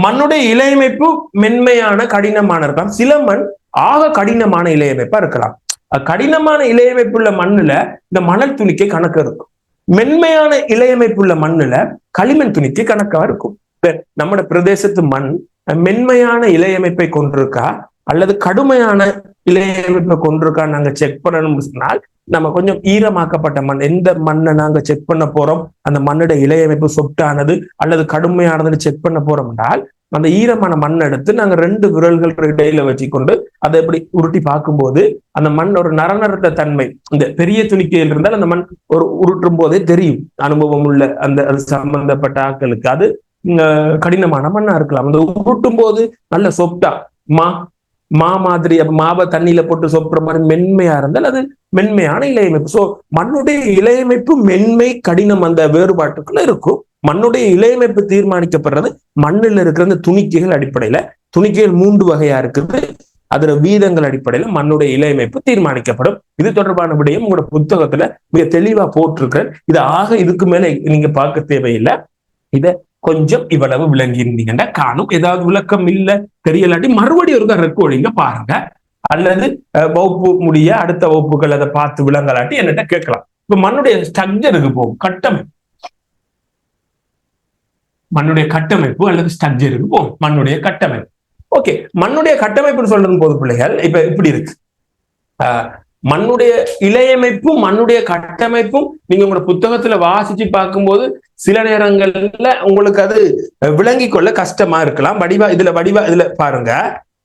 மண்ணுடைய இலையமைப்பு மென்மையான கடினமான இருக்கலாம். சில மண் ஆக கடினமான இலையமைப்பா இருக்கலாம். கடினமான இலையமைப்புள்ள மண்ணுல இந்த மணல் துணிக்கை கணக்கு இருக்கும். மென்மையான இலையமைப்புள்ள மண்ணுல களிமண் துணிக்கை கணக்கா இருக்கும். நம்ம பிரதேசத்து மண் மென்மையான இலையமைப்பை கொண்டிருக்கா அல்லது கடுமையான இலையமைப்பை கொண்டிருக்கா நாங்க செக் பண்ணணும்னு சொன்னால், நம்ம கொஞ்சம் ஈரமாக்கப்பட்ட மண், எந்த மண்ணை நாங்க செக் பண்ண போறோம், அந்த மண்ணோட இலையமைப்பு சொட்டானது அல்லது கடுமையானதுன்னு செக் பண்ண போறோம் என்றால், அந்த ஈரமான மண் எடுத்து நாங்க 2 விரல்கள் இடையில வச்சுக்கொண்டு அதை எப்படி உருட்டி பார்க்கும்போது அந்த மண் ஒரு நரநரத்த தன்மை, இந்த பெரிய துணிக்கையில் இருந்தால் அந்த மண் ஒரு உருட்டும் போதே தெரியும். அனுபவம் உள்ள அது சம்பந்தப்பட்ட ஆட்களுக்கு அது கடினமான மண்ணா இருக்கலாம். அந்த உருட்டும் போது நல்ல சொப்டா மா மாதிரி மாவை தண்ணியில போட்டு சொப்புற மாதிரி மென்மையா இருந்தால் அது மென்மையான இலையமைப்பு. சோ மண்ணுடைய இலையமைப்பு மென்மை கடினம் அந்த வேறுபாட்டுக்குள்ள இருக்கும். மண்ணுடைய இலையமைப்பு தீர்மானிக்கப்படுறது மண்ணில் இருக்கிற அந்த துணிக்கைகள் அடிப்படையில. துணிக்கைகள் 3 வகையா இருக்குது, அதுல வீதங்கள் அடிப்படையில மண்ணுடைய இலையமைப்பு தீர்மானிக்கப்படும். இது தொடர்பான விடயம் உங்களோட புத்தகத்துல மிக தெளிவா போட்டிருக்க. இது ஆக இதுக்கு மேல நீங்க பார்க்க தேவையில்லை. இத கொஞ்சம் இவ்வளவு விளங்கி இருந்தீங்கன்னா காணும். ஏதாவது விளக்கம் இல்ல தெரியலாட்டி மறுபடியும் ஒரு ரெக்கார்டிங்க பாருங்க, அல்லது வகுப்பு முடிய அடுத்த வகுப்புகள் அதை பார்த்து விளங்கலாட்டி என்னட்ட கேட்கலாம். இப்ப மண்ணுடைய ஸ்ட்ரக்சருக்கு போகும், மண்ணுடைய கட்டமைப்பு அல்லது ஸ்ட்ரக்சருக்கு போகும். மண்ணுடைய கட்டமைப்பு. ஓகே, மண்ணுடைய கட்டமைப்புன்னு சொல்றது போது பிள்ளைகள் இப்ப இப்படி இருக்கு. மண்ணுடைய இலையமைப்பும் மண்ணுடைய கட்டமைப்பும் நீங்க உங்களோட புத்தகத்துல வாசிச்சு பார்க்கும்போது சில நேரங்கள்ல உங்களுக்கு அது விளங்கி கொள்ள கஷ்டமா இருக்கலாம். இதுல பாருங்க,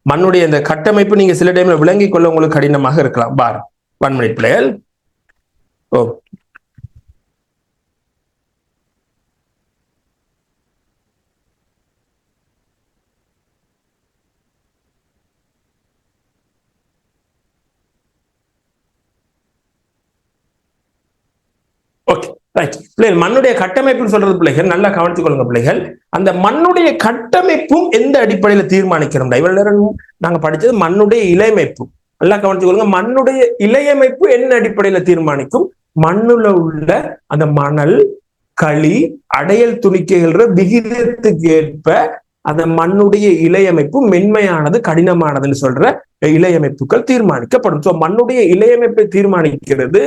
மண்ணுடைய இந்த கட்டமைப்பு நீங்க சில டைம்ல விளங்கி கொள்ள உங்களுக்கு கடினமாக இருக்கலாம். பாருங்க, 1 minute பிள்ளைகள். ஓ பிள்ளைகள் மண்ணுடைய கட்டமைப்புன்னு சொல்றது பிள்ளைகள் நல்லா கவனித்துக் கொள்ளுங்க பிள்ளைகள். அந்த மண்ணுடைய கட்டமைப்பும் எந்த அடிப்படையில தீர்மானிக்கிறோம்? இவ்வளவு நேரம் நாங்க படிச்சது மண்ணுடைய இலையமைப்பு. நல்லா கவனித்துக் கொள்ளுங்க. மண்ணுடைய இலையமைப்பு என்ன அடிப்படையில தீர்மானிக்கும்? மண்ணுல உள்ள அந்த மணல், களி, அடையல் துணிக்கைகள் விகிதத்துக்கு ஏற்ப அந்த மண்ணுடைய இலையமைப்பு மென்மையானது கடினமானதுன்னு சொல்ற இலையமைப்புகள் தீர்மானிக்கப்படும். சோ மண்ணுடைய இலையமைப்பை தீர்மானிக்கிறது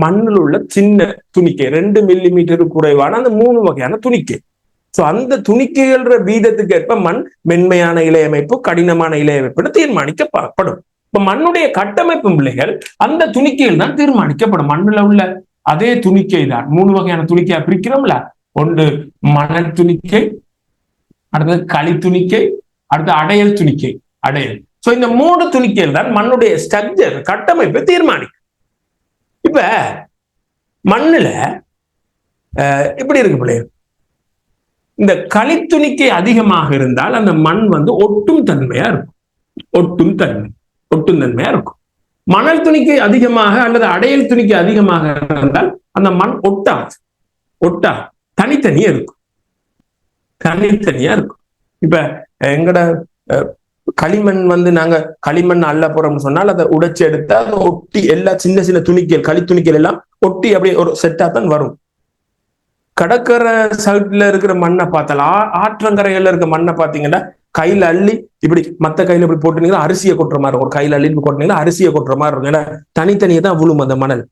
மண்ணில் உள்ள சின்ன துணிக்கை, 2 மில்லிமீட்டர் குறைவான அந்த 3 வகையான துணிக்கை. சோ அந்த துணிக்கைகள் வீதத்துக்கு ஏற்ப மண் மென்மையான இலையமைப்பு, கடினமான இலையமைப்புன்னு தீர்மானிக்கப்படும். இப்ப மண்ணுடைய கட்டமைப்பு பிள்ளைகள் அந்த துணிக்கைகள் தான் தீர்மானிக்கப்படும். மண்ணுல உள்ள அதே துணிக்கை தான் 3 வகையான துணிக்கையா பிரிக்கிறோம்ல. ஒன்று மணல் துணிக்கை, அடுத்தது களி துணிக்கை, அடுத்து அடையல் துணிக்கை. அடையல். சோ இந்த 3 துணிக்கைகள் தான் மண்ணுடைய ஸ்ட்ரக்சர், கட்டமைப்பை தீர்மானிக்கும். இப்ப மண்ணுல எப்படி இருக்கு பிள்ளைகள்? இந்த களித்துணிக்கை அதிகமாக இருந்தால் அந்த மண் ஒட்டும் தன்மையா இருக்கும். ஒட்டும் தன்மையா இருக்கும். மணல் துணிக்கை அதிகமாக அல்லது அடையல் துணிக்கை அதிகமாக இருந்தால் அந்த மண் ஒட்டா தனித்தனியா இருக்கும். இப்ப எங்கட களிமண் நாங்க களிமண் அள்ள போறோம்னு சொன்னால் அதை உடைச்சு எடுத்தா அதை ஒட்டி எல்லா சின்ன சின்ன துணிக்கைகள், களித்துணிக்கைகள் எல்லாம் ஒட்டி அப்படியே ஒரு செட்டா தான் வரும். கடற்கரை சைட்ல இருக்கிற மண்ணை பார்த்தால, ஆற்றங்கரைகள்ல இருக்க மண்ணை பார்த்தீங்கன்னா கையில அள்ளி இப்படி மத்த கையில இப்படி போட்டுனீங்கன்னா அரிசியை கொட்டுற மாதிரி இருக்கும். ஒரு கையில அள்ளி கொட்டினீங்கன்னா அரிசியை கொட்டுற மாதிரி இருக்கும். ஏன்னா தனித்தனியே தான் விழும் அந்த மணல்.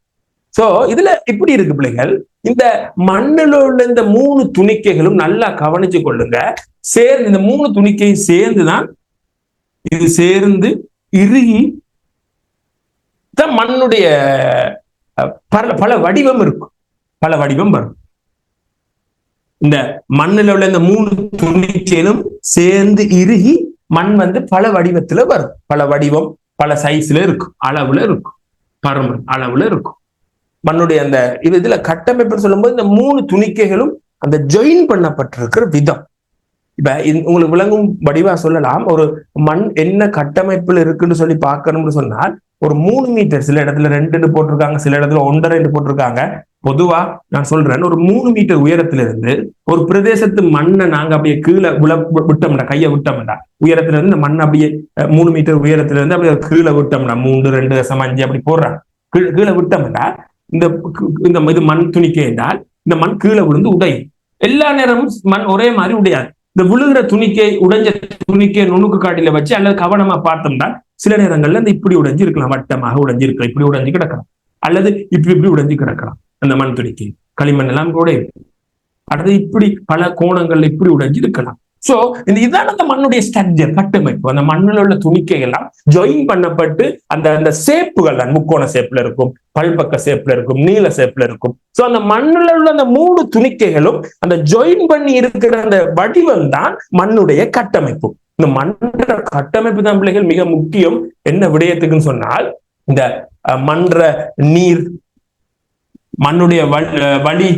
சோ இதுல இப்படி இருக்கு பிள்ளைகள். இந்த மண்ணில் உள்ள இந்த 3 துணிக்கைகளும் நல்லா கவனிச்சு கொள்ளுங்க. சேர்ந்து இந்த 3 துணிக்கையும் சேர்ந்துதான் இது சேர்ந்து இறுகி தான் மண்ணுடைய பல வடிவம் இருக்கும். பல வடிவம் வரும். இந்த மண்ணில் உள்ள இந்த 3 துணிக்கைகளும் சேர்ந்து இறுகி மண் பல வடிவத்துல வரும். பல வடிவம், பல சைஸ்ல இருக்கும், அளவுல இருக்கும், பருமன் அளவுல இருக்கும். மண்ணுடைய அந்த இதுல கட்டமைப்புன்னு சொல்லும்போது இந்த 3 துணிக்கைகளும் அந்த ஜாயின் பண்ணப்பட்டிருக்கிற விதம். இப்ப உங்களுக்கு விளங்கும் வடிவா சொல்லலாம். ஒரு மண் என்ன கட்டமைப்புல இருக்குன்னு சொல்லி பார்க்கணும்னு சொன்னால் ஒரு 3 மீட்டர், சில இடத்துல 2 போட்டிருக்காங்க, சில இடத்துல 1.5 போட்டிருக்காங்க. பொதுவா நான் சொல்றேன், ஒரு 3 மீட்டர் உயரத்துல இருந்து ஒரு பிரதேசத்து மண்ணை நாங்க அப்படியே கீழே விட்டோம்னா, கையை விட்டோம்னா, உயரத்துல இருந்து இந்த மண் அப்படியே 3 மீட்டர் உயரத்துல இருந்து அப்படியே கீழே விட்டோம்னா, 3, 2.5 அப்படி போடுறாங்க. கீழே விட்டோம்னா இந்த இது மண் துணிக்கை என்றால் இந்த மண் கீழே விழுந்து உடையும். எல்லா நேரமும் மண் ஒரே மாதிரி உடையாது. இந்த விழுகிற துணிக்கை, உடைஞ்ச துணிக்கை நுணுக்கு காட்டில வச்சு அல்லது கவனமா பார்த்தோம்னா சில நேரங்கள்ல இந்த இப்படி உடைஞ்சு இருக்கலாம், வட்டமாக உடைஞ்சு இருக்கலாம், இப்படி உடைஞ்சு கிடக்கலாம், அல்லது இப்படி உடைஞ்சு கிடக்கலாம். அந்த மண் துணிக்கை களிமண் எல்லாம் கூட அடுத்து இப்படி பல கோணங்கள்ல இப்படி உடைஞ்சு இருக்கலாம். சோ இதுதான் அந்த மண்ணுடைய ஸ்ட்ரக்சர், கட்டமைப்பு. அந்த மண்ணில் உள்ள துணிக்கைகள் எல்லாம் ஜாயின் பண்ணப்பட்டு அந்த சேப்புகள் தான் முக்கோண சேப்ல இருக்கும், பல்பக்க சேப்ல இருக்கும், நீல சேப்ல இருக்கும். சோ அந்த மண்ணில் உள்ள அந்த 3 துணிக்கைகளும் அந்த ஜாயின் பண்ணி இருக்கிற அந்த வடிவம் தான் மண்ணுடைய கட்டமைப்பு. இந்த மண்ணோட கட்டமைப்பு தான் பிள்ளைகள் மிக முக்கியம். என்ன விடயத்துக்குன்னு சொன்னால் இந்த மன்ற நீர், மண்ணுடைய வழி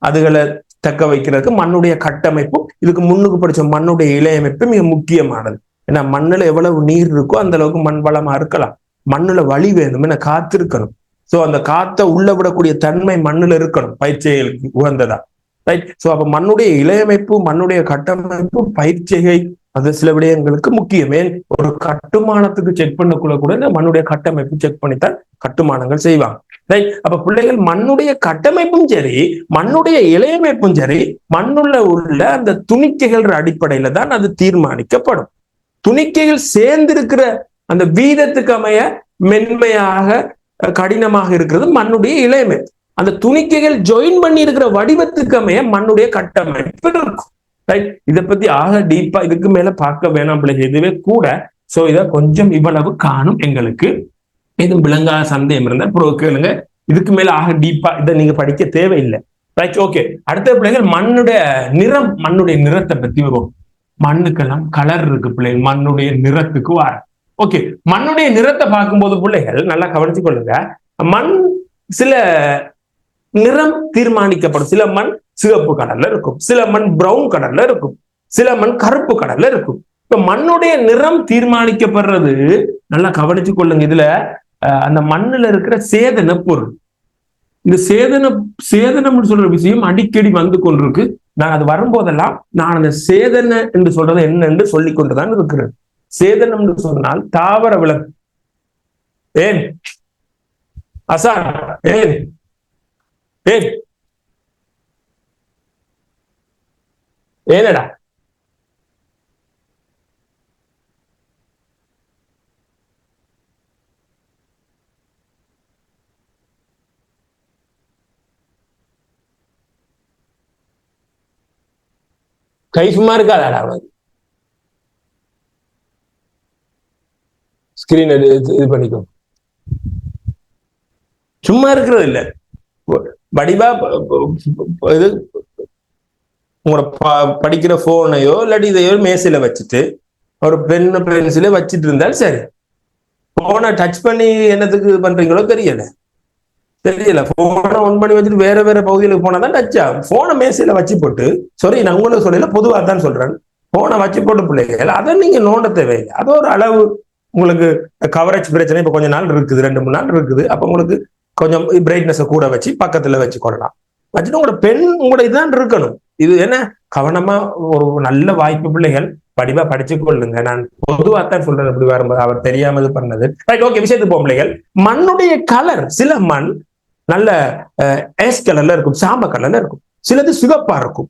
அதுகளை தக்க வைக்கிறதுக்கு மண்ணுடைய கட்டமைப்பும், இதுக்கு முன்னுக்கு படிச்ச மண்ணுடைய இலையமைப்பு மிக முக்கியமானது. ஏன்னா மண்ணுல எவ்வளவு நீர் இருக்கோ அந்த அளவுக்கு மண் வளமா இருக்கலாம். மண்ணுல வழி வேணும், ஏன்னா காத்து இருக்கணும். சோ அந்த காத்தை உள்ள விடக்கூடிய தன்மை மண்ணுல இருக்கணும், பயிற்சிகளுக்கு உகந்ததா. ரைட். சோ அப்ப மண்ணுடைய இலையமைப்பு, மண்ணுடைய கட்டமைப்பு, பயிற்சிகை அது சில விடயங்களுக்கு முக்கியமே. ஒரு கட்டுமானத்துக்கு செக் பண்ணக்குள்ள கூட இந்த மண்ணுடைய கட்டமைப்பு செக் பண்ணித்தான் கட்டுமானங்கள் செய்வாங்க. ரைட். அப்ப பிள்ளைகள் மண்ணுடைய கட்டமைப்பும் சரி, மண்ணுடைய இலையமைப்பும் சரி, மண்ணுள்ள உள்ள அந்த துணிக்கைகள் அடிப்படையில தான் அது தீர்மானிக்கப்படும். துணிக்கைகள் சேர்ந்திருக்கிற அந்த வீதத்துக்கு அமைய மென்மையாக கடினமாக இருக்கிறது மண்ணுடைய இலையமைப்பு. அந்த துணிக்கைகள் ஜாயின் பண்ணி இருக்கிற வடிவத்துக்கு அமைய மண்ணுடைய கட்டமைப்பு இருக்கும். ரைட். இதை பத்தி ஆக டீப்பா இதுக்கு மேல பார்க்க வேணாம் பிள்ளைகள், இதுவே கூட. சோ இத கொஞ்சம் இவ்வளவு காணும். எங்களுக்கு எதுவும் விளங்காத சந்தேகம் இருந்தா அப்புறம் கேளுங்க. இதுக்கு மேல ஆக டீப்பா இதை நீங்க படிக்க தேவையில்லை. ரைட். ஓகே. அடுத்த பிள்ளைகள் மண்ணுடைய நிறம், மண்ணுடைய நிறத்தை பத்தி வரும். மண்ணுக்கெல்லாம் கலர் இருக்கு பிள்ளைகள், மண்ணுடைய நிறத்துக்கு வர. ஓகே. மண்ணுடைய நிறத்தை பார்க்கும்போது பிள்ளைகள் நல்லா கவனிச்சு கொள்ளுங்க. மண் சில நிறம் தீர்மானிக்கப்படும். சில மண் சிவப்பு கலர்ல இருக்கும், சில மண் பிரவுன் கலர்ல இருக்கும், சில மண் கருப்பு கலர்ல இருக்கும். இப்ப மண்ணுடைய நிறம் தீர்மானிக்கப்படுறது நல்லா கவனிச்சு கொள்ளுங்க. இதுல அந்த மண்ணுல இருக்கிற சேதன பொருள், இந்த சேதனம்னு சொல்ற விஷயம் அடிக்கடி வந்து கொண்டிருக்கு. நான் அது வரும்போதெல்லாம் நான் அந்த சேதன என்று சொல்றது என்ன என்று சொல்லிக் கொண்டுதான் இருக்கிறேன். சேதனம் என்று சொன்னால் தாவர விலங்கு. ஏன் அசார் ஏன் ஏன் ஏனடா கை சும்மா இருக்காதாடா அவனுக்கு ஸ்கிரீன் இது பண்ணிக்கும். சும்மா இருக்கிறது இல்ல, வடிவா இது உங்களோட படிக்கிற போனையோ இல்லாட்டி இதையோ மேசையில வச்சுட்டு ஒரு பென்சில வச்சுட்டு இருந்தால் சரி. போனை டச் பண்ணி என்னத்துக்கு பண்றீங்களோ தெரியல. போனை ஒன் பண்ணி வச்சுட்டு வேற வேற பகுதிகளுக்கு போனாதான் டச் ஆகும். போனை மேசையில வச்சு போட்டு, சாரி நான் உங்களுக்கு சொல்லல, பொதுவாக தான் சொல்றேன், போனை வச்சு போட்டு பிள்ளைகள் அதை நீங்க நோண்ட தேவையில்லை. அது ஒரு அளவு உங்களுக்கு கவரேஜ் பிரச்சனை இப்ப கொஞ்ச நாள் இருக்குது, 2-3 நாள் இருக்குது. அப்ப உங்களுக்கு கொஞ்சம் பிரைட்னஸை கூட வச்சு பக்கத்துல வச்சு கொள்ளலாம். வச்சுட்டு உங்களோட பெண் உங்களோட இதுதான் இருக்கணும். இது என்ன கவனமா ஒரு நல்ல வாய்ப்பு பிள்ளைகள் படிவா படிச்சு கொள்ளுங்க. நான் பொதுவாகத்தான் சொல்றேன், இப்படி வரும்போது அவர் தெரியாம இது பண்ணது. ரைட், ஓகே, விஷயத்துக்கு போகும் பிள்ளைகள். மண்ணுடைய கலர், சில மண் நல்ல ஏஸ் கலர்ல இருக்கும், சாம்ப கலர்ல இருக்கும், சிலது சிவப்பா இருக்கும்,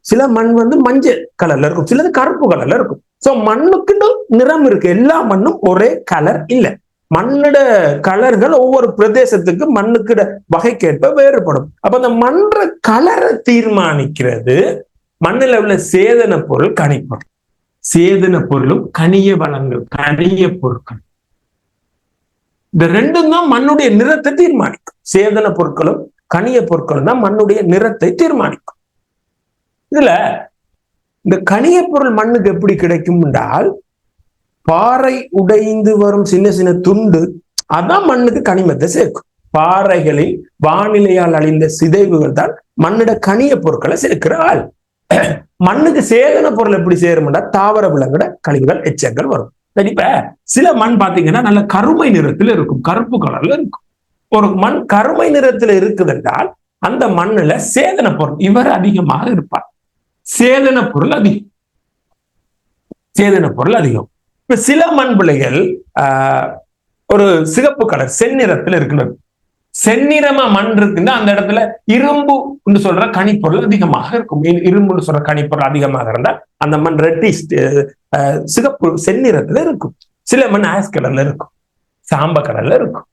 சில மண் மஞ்சள் கலர்ல இருக்கும், சிலது கருப்பு கலர்ல இருக்கும். சோ மண்ணுக்கு நிறம் இருக்கு, எல்லா மண்ணும் ஒரே கலர் இல்லை. மண்ணோட கலர்கள் ஒவ்வொரு பிரதேசத்துக்கு மண்ணுக்கு வகைக்கேற்ப வேறுபடும். அப்ப அந்த மண்ற கலரை தீர்மானிக்கிறது மண்ணில் உள்ள சேதன பொருள், கனிப்பொருள். சேதன பொருளும் கனிய வளங்கள், கனிய பொருட்கள், இந்த ரெண்டும் தான் மண்ணுடைய நிறத்தை தீர்மானிக்கும். சேதன பொருட்களும் கனிய பொருட்களும் தான் மண்ணுடைய நிறத்தை தீர்மானிக்கும். இதுல இந்த கனிய பொருள் மண்ணுக்கு எப்படி கிடைக்கும் என்றால், பாறை உடைந்து வரும் சின்ன சின்ன துண்டு அதான் மண்ணுக்கு கனிமத்தை சேர்க்கும். பாறைகளில் வானிலையால் அழிந்த சிதைவுகள் தான் மண்ணிட கனிய பொருட்களை சேர்க்கிற ஆள். மண்ணுக்கு சேதன பொருள் எப்படி சேரும்னா தாவர விலங்குட கழிவுகள், எச்சங்கள் வரும். இப்ப சில மண் பாத்தீங்கன்னா நல்ல கருமை நிறத்துல இருக்கும், கருப்பு கலர்ல இருக்கும். ஒரு மண் கருமை நிறத்துல இருக்குது என்றால் அந்த மண்ணுல சேதன பொருள் இவர் அதிகமாக இருப்பார். சேதன பொருள் அதிகம், சேதன பொருள் அதிகம். இப்ப சில மண் பிள்ளைகள் ஒரு சிகப்பு கலர் செந்நிறத்துல இருக்கிறது. செந்நிறமா மண் இருக்குன்னா அந்த இடத்துல இரும்பு சொல்ற கனிப்பொருள் அதிகமாக இருக்கும். இரும்புன்னு சொல்ற கனிப்பொருள் அதிகமாக இருந்தால் அந்த மண் ரெட்டிஷ் சிகப்பு செந்நிறத்துல இருக்கும். சில மண் ஆஸ் கலர்ல இருக்கும், சாம்ப கலர்ல இருக்கும்.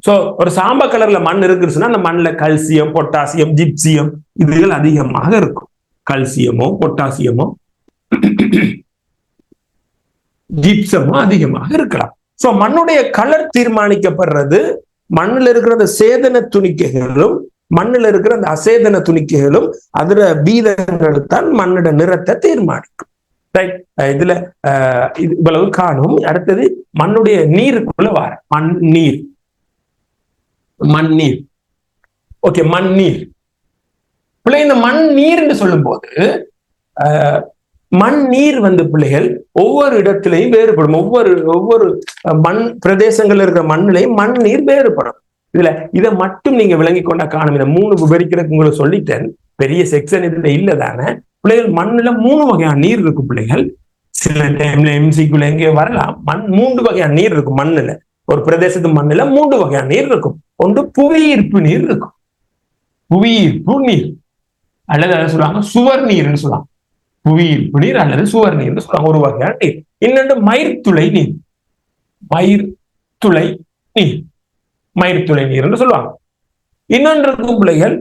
சோ ஒரு சாம்ப கலர்ல மண் இருக்குன்னு சொன்னா அந்த மண்ணுல கல்சியம், பொட்டாசியம், ஜிப்சியம் இதுகள் அதிகமாக இருக்கும். கல்சியமோ பொட்டாசியமோ ஜிப்சமோ அதிகமாக இருக்கலாம். சோ மண்ணுடைய கலர் தீர்மானிக்கப்படுறது மண்ணில் இருக்கிற அந்த சேதன துணிக்கைகளும் மண்ணில் இருக்கிற அந்த அசேதன துணிக்கைகளும் அதுல வீதங்கள் தான் மண்ணோட நிறத்தை தீர்மானிக்கும். ரைட், இதுல இவ்வளவு காணும். அடுத்தது மண்ணுடைய நீருக்குள்ள வர மண்ணீர். ஓகே, மண்ணீர் பிள்ளை. இந்த மண் நீர் என்று சொல்லும் போது மண் நீர் பிள்ளைகள் ஒவ்வொரு இடத்திலையும் வேறுபடும். ஒவ்வொரு மண் பிரதேசங்கள்ல இருக்கிற மண்ணிலையும் மண் நீர் வேறுபடும். இதை மட்டும் நீங்க விளங்கி கொண்டா காணும். இதை 3 விவரிக்கிறதுக்கு உங்களுக்கு சொல்லிட்டேன், பெரிய செக்ஷன் இதுல இல்லதானே பிள்ளைகள். மண்ணுல 3 வகையான நீர் இருக்கும் பிள்ளைகள். சில டைம்ல எம்சிக்குள்ள எங்கே வரலாம். 3 வகையான நீர் இருக்கும் மண்ணுல. ஒரு பிரதேசத்து மண்ணுல 3 வகையான நீர் இருக்கும். ஒன்று புவியீர்ப்பு நீர் இருக்கும், புவியீர்ப்பு நீர், அல்லது அதை சொல்லுவாங்க சுவர் நீர்ன்னு சொல்லுவாங்க. புவியீர்ப்பு நீர் அல்லது சுவர் நீர்னு சொல்லுவாங்க, ஒரு வகையான நீர். இன்னொன்று மயிர்த்துளை நீர், மயிர்த்துளை நீர்னு சொல்லுவாங்க. இன்னொன்று பிள்ளைகள்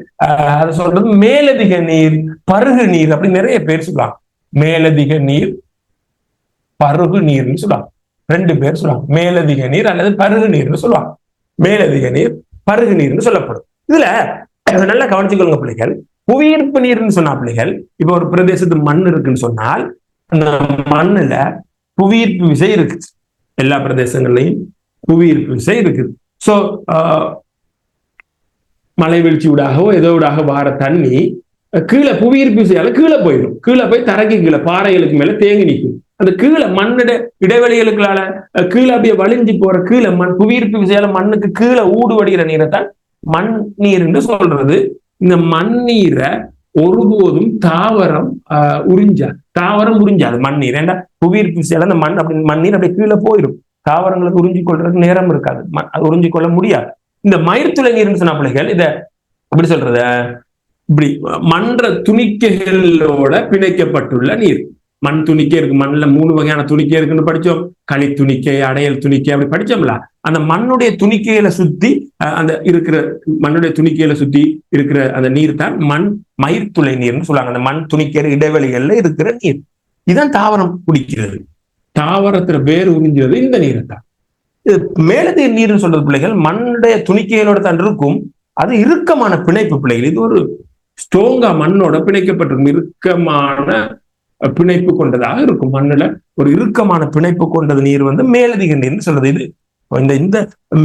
அதை சொல்றது மேலதிக நீர், பருகு நீர், அப்படி நிறைய பேர் சொல்லுவாங்க. மேலதிக நீர், பருகு நீர்னு சொல்லுவாங்க. 2 பேர் சொல்லுவாங்க, மேலதிக நீர் அல்லது பருகு நீர்னு சொல்லுவாங்க. மேலதிக நீர், பருகு நீர்னு சொல்லப்படும். இதுல நல்லா கவனிச்சுக்கொள்ளுங்க பிள்ளைகள். புவியீர்ப்பு நீர்னு சொன்னா பிள்ளைகள், இப்ப ஒரு பிரதேசத்து மண் இருக்குன்னு சொன்னால் அந்த மண்ணுல புவியீர்ப்பு விசை இருக்குது. எல்லா பிரதேசங்கள்லையும் புவியீர்ப்பு விசை இருக்குது. சோ மலை வீழ்ச்சி ஊடாகவோ ஏதோ ஊடாக வார தண்ணி கீழே புவியீர்ப்பு விசையால கீழே போயிடும். கீழே போய் தரைக்கு கீழே பாறைகளுக்கு மேல தேங்கி நிற்கும். அந்த கீழே மண்ணிட இடைவெளிகளுக்குள்ளால கீழே அப்படியே வலிஞ்சு போற கீழே மண் புவியீர்ப்பு விசையால மண்ணுக்கு கீழே ஊடு வடிகிற நீரைத்தான் மண் நீர் என்று சொல்றது. இந்த மண் நீரை ஒருபோதும் தாவரம் உறிஞ்சாது மண் நீர். ஏன்னா புவியீர்ப்பு விசையால அந்த மண் அப்படி மண் நீர் அப்படி கீழே போயிடும். தாவரங்களுக்கு உறிஞ்சிக் கொள்றதுக்கு நேரம் இருக்காது, உறிஞ்சிக் கொள்ள முடியாது. இந்த மயிர்த்துளை நீர்னு சொன்ன பிள்ளைகள் இத எப்படி சொல்றது, இப்படி மன்ற துணிக்கைகளோட பிணைக்கப்பட்டுள்ள நீர். மண் துணிக்கை இருக்கு, மண்ணுல 3 வகையான துணிக்கை இருக்குன்னு படிச்சோம். களி துணிக்கை, அடையல் துணிக்கை, அப்படி படிச்சோம்ல. அந்த மண்ணுடைய துணிக்கையில சுத்தி அந்த இருக்கிற மண்ணுடைய துணிக்கையில சுத்தி இருக்கிற அந்த நீர் தான் மயிர்த்துளை நீர்னு சொல்லுவாங்க. அந்த மண் துணிக்கிற இடைவெளிகள்ல இருக்கிற நீர் இதுதான் தாவரம் குடிக்கிறது. தாவரத்துல வேறு உறிஞ்சுறது இந்த நீரை தான். இது மேலதிக நீர்னு சொல்றது பிள்ளைகள் மண்ணுடைய துணிக்கைகளோட தான் இருக்கும். அது இறுக்கமான பிணைப்பு பிள்ளைகள். இது ஒரு ஸ்ட்ராங்கா மண்ணோட பிணைக்கப்பட்டிருக்கும், இறுக்கமான பிணைப்பு கொண்டதாக இருக்கும். மண்ணுல ஒரு இறுக்கமான பிணைப்பு கொண்டது நீர் மேலதிக நீர்னு சொல்றது. இது இந்த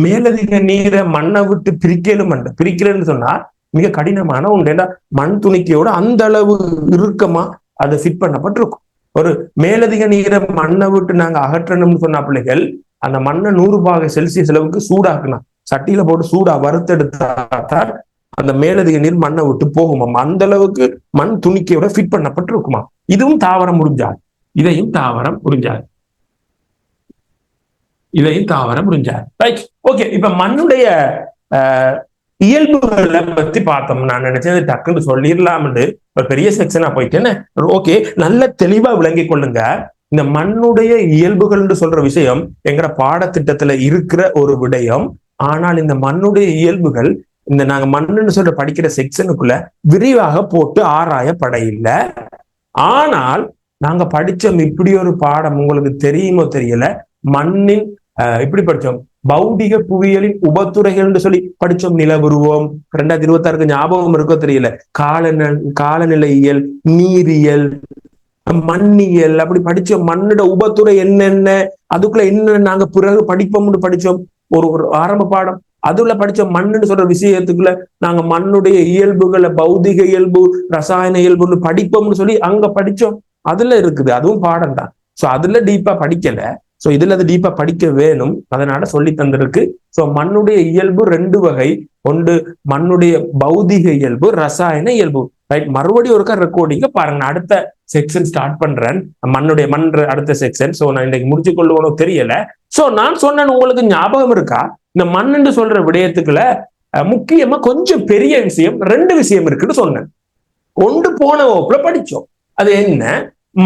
மேலதிக நீரை மண்ணை விட்டு பிரிக்கலன்னு சொன்னா மிக கடினமான ஒன்று. ஏன்னா மண் துணிக்கையோட அந்த அளவு இறுக்கமா அது ஃபிட் பண்ணப்பட்டிருக்கும். ஒரு மேலதிக நீரை மண்ணை விட்டு நாங்க அகற்றணும்னு சொன்ன பிள்ளைகள் அந்த மண்ணை 100°C அளவுக்கு சூடாக்கணும். சட்டியில போட்டு சூடா வறுத்தெடுத்தாதான் அந்த மேலதிக நீர் மண்ணை விட்டு போகுமாம். அந்த அளவுக்கு மண் துணிக்கையோட ஃபிட் பண்ணப்பட்டிருக்குமா. இதுவும் தாவரம் உறிஞ்சாது, இதையும் தாவரம் உறிஞ்சாது. Right, okay. இப்ப மண்ணுடைய இயல்புகளை பத்தி பார்த்தோம். நான் நினைச்சது டக்குன்னு சொல்லிடலாம்னு ஒரு பெரிய செக்ஷனா போயிட்டேன்னு. ஓகே, நல்ல தெளிவா விளங்கி கொள்ளுங்க. இந்த மண்ணுடைய இயல்புகள் சொல்ற விஷயம் எங்கட பாடத்திட்டத்துல இருக்கிற ஒரு விடயம். ஆனால் இந்த மண்ணுடைய இயல்புகள் இந்த நாங்க மண்ணுன்னு சொல்ற படிக்கிற செக்ஷனுக்குள்ள விரிவாக போட்டு ஆராயப்பட இல்லை. ஆனால் நாங்க படிச்சோம் இப்படி ஒரு பாடம், உங்களுக்கு தெரியுமோ தெரியல, மண்ணின் இப்படி படிச்சோம், பௌதிக புவியியலின் உபத்துறைகள் சொல்லி படிச்சோம். நிலவுருவம் 2026 ஞாபகம் இருக்கோ தெரியல. காலநிலையியல், நீரியல், மண்ணியல், அப்படி படிச்சோம். மண்ணோட உபத்துறை என்னென்ன, அதுக்குள்ள என்ன நாங்க பிறகு படிப்போம்னு படிச்சோம். ஒரு ஆரம்ப பாடம் அதுல படிச்சோம். மண்ணுன்னு சொல்ற விஷயத்துக்குள்ள நாங்க மண்ணுடைய இயல்புகளை, பௌதிக இயல்பு, ரசாயன இயல்புன்னு படிப்போம்னு சொல்லி அங்க படிச்சோம். அதுல இருக்குது, அதுவும் பாடம் தான். சோ அதுல டீப்பா படிக்கல. சோ இதுல அது டீப்பா படிக்க வேணும், அதனால சொல்லி தந்திருக்கு. சோ மண்ணுடைய இயல்பு 2 வகை. ஒன்று மண்ணுடைய பௌதிக இயல்பு, ரசாயன இயல்பு. ரைட், மறுபடியும் ஒருக்கா ரெக்கார்டிங்க பாருங்க. நான் அடுத்த செக்ஷன் ஸ்டார்ட் பண்றேன், மண்ணுடைய அடுத்த செக்ஷன். சோ நான் இன்னைக்கு முடிச்சு கொள்ளுவோம் தெரியல. சோ நான் சொன்னேன், உங்களுக்கு ஞாபகம் இருக்கா? இந்த மண்ணுன்னு சொல்ற விடயத்துக்குள்ள முக்கியமா கொஞ்சம் பெரிய விஷயம் 2 விஷயம் இருக்குன்னு சொன்னேன். ஒன்று போன வகுப்புல படிச்சோம். அது என்ன,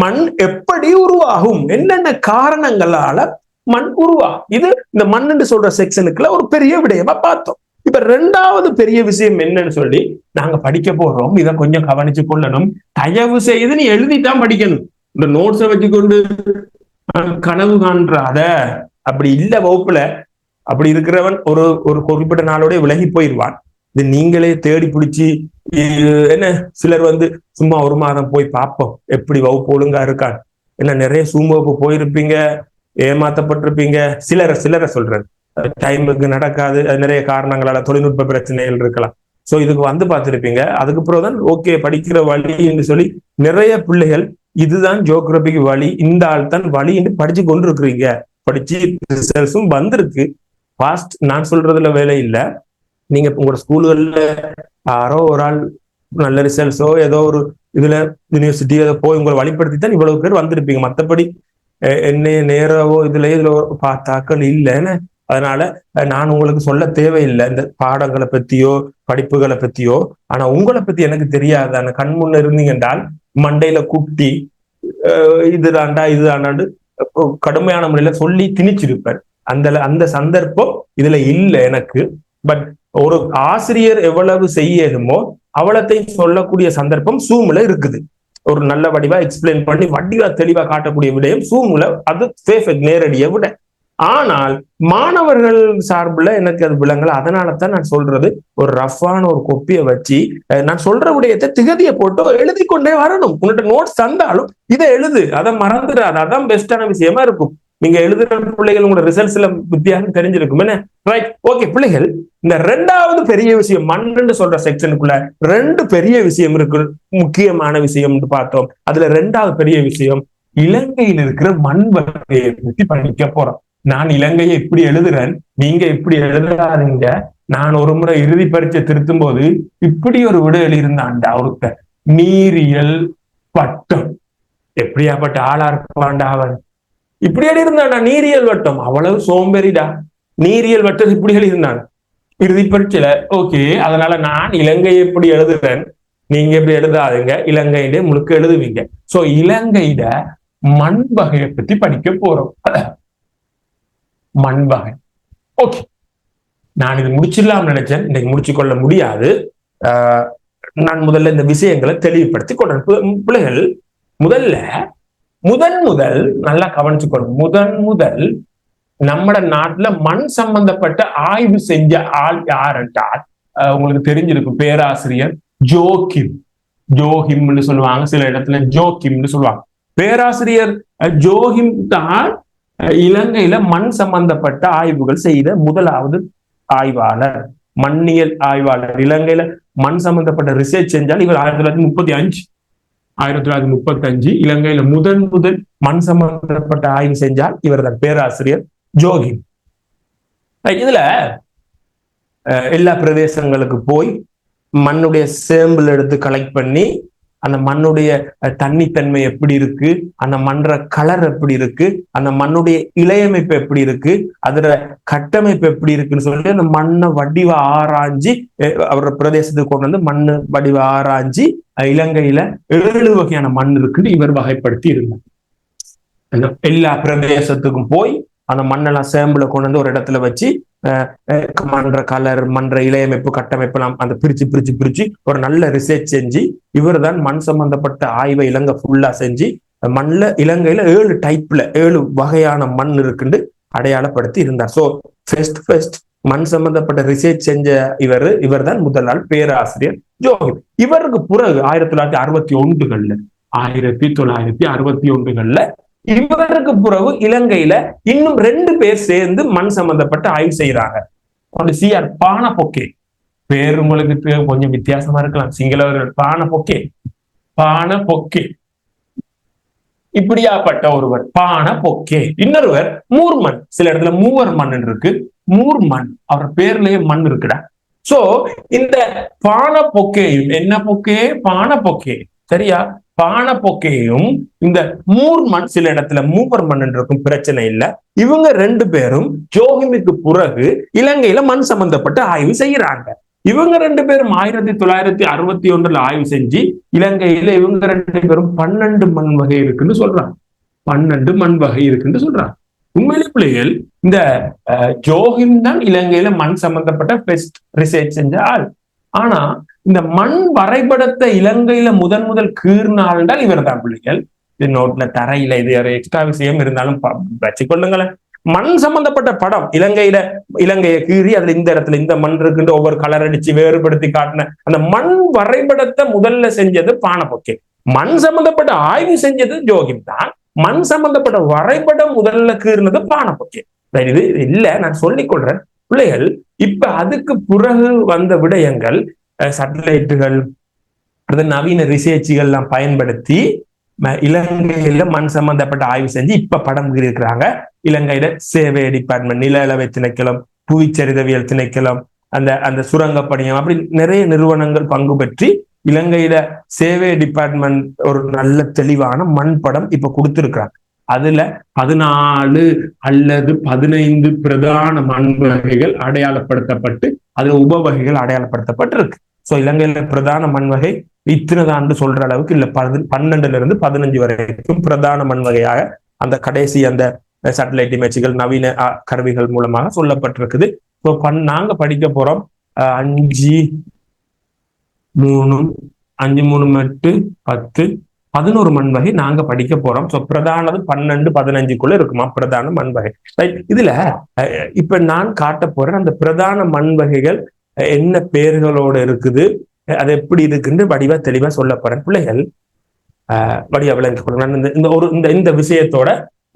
மண் எப்படி உருவாகும், என்னென்ன காரணங்களால மண் உருவாகும். இது இந்த மண்ணுன்னு சொல்ற செக்ஷனுக்குள்ள ஒரு பெரிய விடயமா பார்த்தோம். இப்ப 2வது பெரிய விஷயம் என்னன்னு சொல்லி நாங்க படிக்க போறோம். இதை கொஞ்சம் கவனிச்சு கொள்ளணும். தயவு செய்து நீ எழுதித்தான் படிக்கணும். இந்த நோட்ஸை வச்சுக்கொண்டு கனவு காண்றாத, அப்படி இல்ல. வகுப்புல அப்படி இருக்கிறவன் ஒரு குறிப்பிட்ட நாளோட விலகி போயிடுவான். இது நீங்களே தேடி பிடிச்சி என்ன, சிலர் சும்மா 1 மாதம் போய் பார்ப்போம் எப்படி வகுப்பு ஒழுங்கா இருக்கான். என்ன நிறைய சூம் வகுப்பு போயிருப்பீங்க, ஏமாத்தப்பட்டிருப்பீங்க. சிலரை சொல்றேன், டைமுக்கு நடக்காது, நிறைய காரணங்களால தொழில்நுட்ப பிரச்சனைகள் இருக்கலாம். சோ இதுக்கு பார்த்திருப்பீங்க. அதுக்கு பிறகுதான் ஓகே படிக்கிற வழி என்று சொல்லி நிறைய பிள்ளைகள் இதுதான் ஜியோகிராபிக் வழி, இந்த ஆள் தான் வழி என்று படிச்சு கொண்டு இருக்கிறீங்க. படிச்சு ரிசல்ட்ஸும் வந்திருக்கு. பாஸ்ட் நான் சொல்றதுல வேலை இல்லை. நீங்க உங்களோட ஸ்கூல்கள்ல யாரோ ஒரு ஆள் நல்ல ரிசல்ட்ஸோ ஏதோ ஒரு இதுல யூனிவர்சிட்டி அதை போய் உங்களை வழிபடுத்தி தான் இவ்வளவு பேர் வந்திருப்பீங்க. மற்றபடி என்ன நேரவோ இதுல பார்த்தாக்கள் இல்லைன்னு. அதனால நான் உங்களுக்கு சொல்ல தேவையில்லை இந்த பாடங்களை பத்தியோ படிப்புகளை பத்தியோ. ஆனா உங்களை பத்தி எனக்கு தெரியாது. ஆனா கண் முன்ன இருந்தீங்க என்றால் மண்டையில குட்டி இதுதாண்டாண்டு கடுமையான முறையில சொல்லி திணிச்சிருப்பேன். அந்த சந்தர்ப்பம் இதுல இல்லை எனக்கு. பட் ஒரு ஆசிரியர் எவ்வளவு செய்யணுமோ அவ்வளத்தையும் சொல்லக்கூடிய சந்தர்ப்பம் சூம்ல இருக்குது. ஒரு நல்ல வடிவா எக்ஸ்பிளைன் பண்ணி வடிவா தெளிவா காட்டக்கூடிய விடயம் சூம்ல அது நேரடியை விட. ஆனால் மாணவர்கள் சார்புல எனக்கு அது விளங்கல. அதனால தான் நான் சொல்றது, ஒரு ரஃபான ஒரு கொப்பியை வச்சு நான் சொல்ற விடயத்தை திகதியை போட்டு எழுதி கொண்டே வரணும். உன்கிட்ட நோட்ஸ் தந்தாலும் இதை எழுது, அதை மறந்துடாது. அதான் பெஸ்டான விஷயமா இருக்கும். நீங்க எழுதுற பிள்ளைகள் உங்களோட ரிசல்ட்ஸ்ல வித்தியாசம் தெரிஞ்சிருக்கும். என்ன ரைட், ஓகே பிள்ளைகள். இந்த 2வது பெரிய விஷயம் மண்ணுன்னு சொல்ற செக்ஷனுக்குள்ள 2 பெரிய விஷயம் இருக்கு. முக்கியமான விஷயம் பார்த்தோம். அதுல 2வது பெரிய விஷயம் இலங்கையில் இருக்கிற மண் வகையை பற்றி படிக்க போறோம். நான் இலங்கையை இப்படி எழுதுறேன், நீங்க இப்படி எழுதாதீங்க. நான் ஒரு முறை இறுதி பரீட்சை திருத்தும் போது இப்படி ஒரு விட எழுதியிருந்தான்டா ஒருத்த, நீரியல் வட்டம். எப்படியாப்பட்ட ஆளா இருப்பான்டா அவன், இப்படி எழுதியிருந்தான்டா நீரியல் வட்டம். அவ்வளவு சோம்பேறிடா, நீரியல் வட்டம் இப்படி எழுதியிருந்தான் இறுதி பரீட்சையில. ஓகே, அதனால நான் இலங்கையை எப்படி எழுதுறேன், நீங்க எப்படி எழுதாதுங்க, இலங்கையில முழுக்க எழுதுவீங்க. சோ இலங்கையில மண் வகையை பத்தி படிக்க போறோம். மண் வகை. ஓகே, நான் இது முடிச்சிடலாம் நினைச்சேன், இன்னைக்கு முடிச்சு கொள்ள முடியாது. நான் முதல்ல இந்த விஷயங்களை தெளிவுபடுத்தி கொண்டேன். பிள்ளைகள் முதல் நல்லா கவனிச்சுக்கணும். முதல் நம்ம நாட்டுல மண் சம்பந்தப்பட்ட ஆய்வு செஞ்ச ஆள் யாருன்றால் உங்களுக்கு தெரிஞ்சிருக்கும், பேராசிரியர் ஜோஹிம்னு சொல்லுவாங்க, சில இடத்துல ஜோக்கிம்னு சொல்லுவாங்க. பேராசிரியர் ஜோஹிம் தான் இலங்கையில மண் சம்பந்தப்பட்ட ஆய்வுகள் செய்த முதலாவது ஆய்வாளர், மண்ணியல் ஆய்வாளர். இலங்கையில மண் சம்பந்தப்பட்ட ரிசர்ச் செஞ்சால் இவர் 1935 இலங்கையில முதல் மண் சம்பந்தப்பட்ட ஆய்வு செஞ்சால் இவர் தான் பேராசிரியர் ஜோஹிம். இதுல எல்லா பிரதேசங்களுக்கு போய் மண்ணுடைய சேம்பிள் எடுத்து கலெக்ட் பண்ணி அந்த மண்ணுடைய தண்ணித்தன்மை எப்படி இருக்கு, அந்த மண்ற கலர் எப்படி இருக்கு, அந்த மண்ணுடைய இலையமைப்பு எப்படி இருக்கு, அதோட கட்டமைப்பு எப்படி இருக்குன்னு சொல்லி அந்த மண்ணை வடிவ ஆராய்ஞ்சி அவரோட பிரதேசத்துக்கு கொண்டு வந்து மண்ணு வடிவ ஆராய்ஞ்சி இலங்கையில 7 வகையான மண் இருக்குன்னு இவர் வகைப்படுத்தி இருந்தார். எல்லா பிரதேசத்துக்கும் போய் அந்த மண்ணெல்லாம் சேம்பிளை கொண்டு வந்து ஒரு இடத்துல வச்சு மன்ற கலர், மன்ற இலையமைப்பு, கட்டமைப்பு எல்லாம் அந்த பிரிச்சு ஒரு நல்ல ரிசர்ச் செஞ்சு இவர் தான் மண் சம்பந்தப்பட்ட ஆய்வை இலங்கை ஃபுல்லா செஞ்சு மண்ல இலங்கையில 7 வகையான மண் இருக்குன்னு அடையாளப்படுத்தி இருந்தார். சோ ஃபர்ஸ்ட் மண் சம்பந்தப்பட்ட ரிசர்ச் செஞ்ச இவர் தான் முதல் நாள் பேராசிரியர் ஜோஹிம். இவருக்கு பிறகு 1961 இவருக்கு பிறகு இலங்கையில இன்னும் 2 பேர் சேர்ந்து மண் சம்பந்தப்பட்ட ஆய்வு செய்யறாங்க. சிஆர் பானபொக்கே, பேர் உங்களுக்கு கொஞ்சம் வித்தியாசமா இருக்கலாம், சிங்களவர்கள் பானபொக்கே இப்படியாப்பட்ட ஒருவர் பானபொக்கே. இன்னொருவர் மூர்மன், சில இடத்துல மூவர் மண் இருக்கு, மூர்மன் அவர் பேர்லயே மண் இருக்குடா. சோ இந்த பானபொக்கேயும் என்ன பொக்கே, பானபொக்கே சரியா, பானபொக்கையும் இந்த மூர்மண், சில இடத்துல மூவர் மண் இருக்கும், பிரச்சனை இல்லை. இவங்க 2 பேரும் ஜோஹிமுக்கு பிறகு இலங்கையில மண் சம்பந்தப்பட்ட ஆய்வு செய்யறாங்க. இவங்க 2 பேரும் 1961 ஆய்வு செஞ்சு இலங்கையில இவங்க 2 பேரும் 12 மண் வகை இருக்குன்னு சொல்றாங்க. 12 மண் வகை இருக்குன்னு சொல்றாங்க. உண்மையிலே பிள்ளைகள் இந்த ஜோஹிம் தான் இலங்கையில மண் சம்பந்தப்பட்ட பெஸ்ட் ரிசர்ச் செஞ்ச ஆள். ஆனா இந்த மண் வரைபடத்தை இலங்கையில முதல் கீர்னால்தான் இவர் தான் பிள்ளைகள். இது நோட்ல தரையில இது எக்ஸ்ட்ரா விஷயம் இருந்தாலும் வச்சுக்கொள்ளுங்களேன். மண் சம்பந்தப்பட்ட படம் இலங்கையை கீறி அதுல இந்த இடத்துல இந்த மண் இருக்குன்னு ஒவ்வொரு கலர் அடிச்சு வேறுபடுத்தி காட்டின அந்த மண் வரைபடத்தை முதல்ல செஞ்சது பானபொக்கே. மண் சம்பந்தப்பட்ட ஆய்வு செஞ்சது ஜோஹிம் தான். மண் சம்பந்தப்பட்ட வரைபடம் முதல்ல கீறினது பானபொக்கே. இது இல்ல, நான் சொல்லிக் கொள்றேன் பிள்ளைகள். இப்ப அதுக்கு பிறகு வந்த விடயங்கள், சேட்டலைட்டுகள், நவீன ரிசர்ச்சுகள் எல்லாம் பயன்படுத்தி இலங்கையில மண் சம்பந்தப்பட்ட ஆய்வு செஞ்சு இப்ப படம் இருக்கிறாங்க. இலங்கையில சேவை டிபார்ட்மெண்ட், நில அளவை திணைக்களம், புவிச்சரிதவியல் திணைக்களம், அந்த சுரங்க பணியம், அப்படி நிறைய நிறுவனங்கள் பங்கு பெற்றி இலங்கையில சேவை டிபார்ட்மெண்ட் ஒரு நல்ல தெளிவான மண் படம் இப்ப கொடுத்திருக்கிறாங்க. அதுல 14 அல்லது 15 பிரதான மண் வகைகள் அடையாளப்படுத்தப்பட்டு அதுல உப வகைகள் அடையாளப்படுத்தப்பட்டிருக்கு. சோ இலங்கையில பிரதான மண் வகை இத்தனைதாண்டு சொல்ற அளவுக்கு இல்ல, 12 இருந்து 15 வரைக்கும் பிரதான மண் வகையாக அந்த கடைசி அந்த சேட்டலைட் இமேஜ்கள் நவீன கருவிகள் மூலமாக சொல்லப்பட்டிருக்குது. ஸோ நாங்க படிக்க போறோம் 5 3 8 10 11 மண் வகை நாங்க படிக்க போறோம். ஸோ பிரதானது 12 15க்குள்ள இருக்குமா பிரதான மண் வகை. இதுல இப்ப நான் காட்ட போறேன் அந்த பிரதான மண் வகைகள் என்ன பேர்களோட இருக்குது, அது எப்படி இருக்குன்னு வடிவா தெளிவா சொல்ல போறேன் பிள்ளைகள். வடிவா விளங்கிக் கொள்ளுங்க. இந்த விஷயத்தோட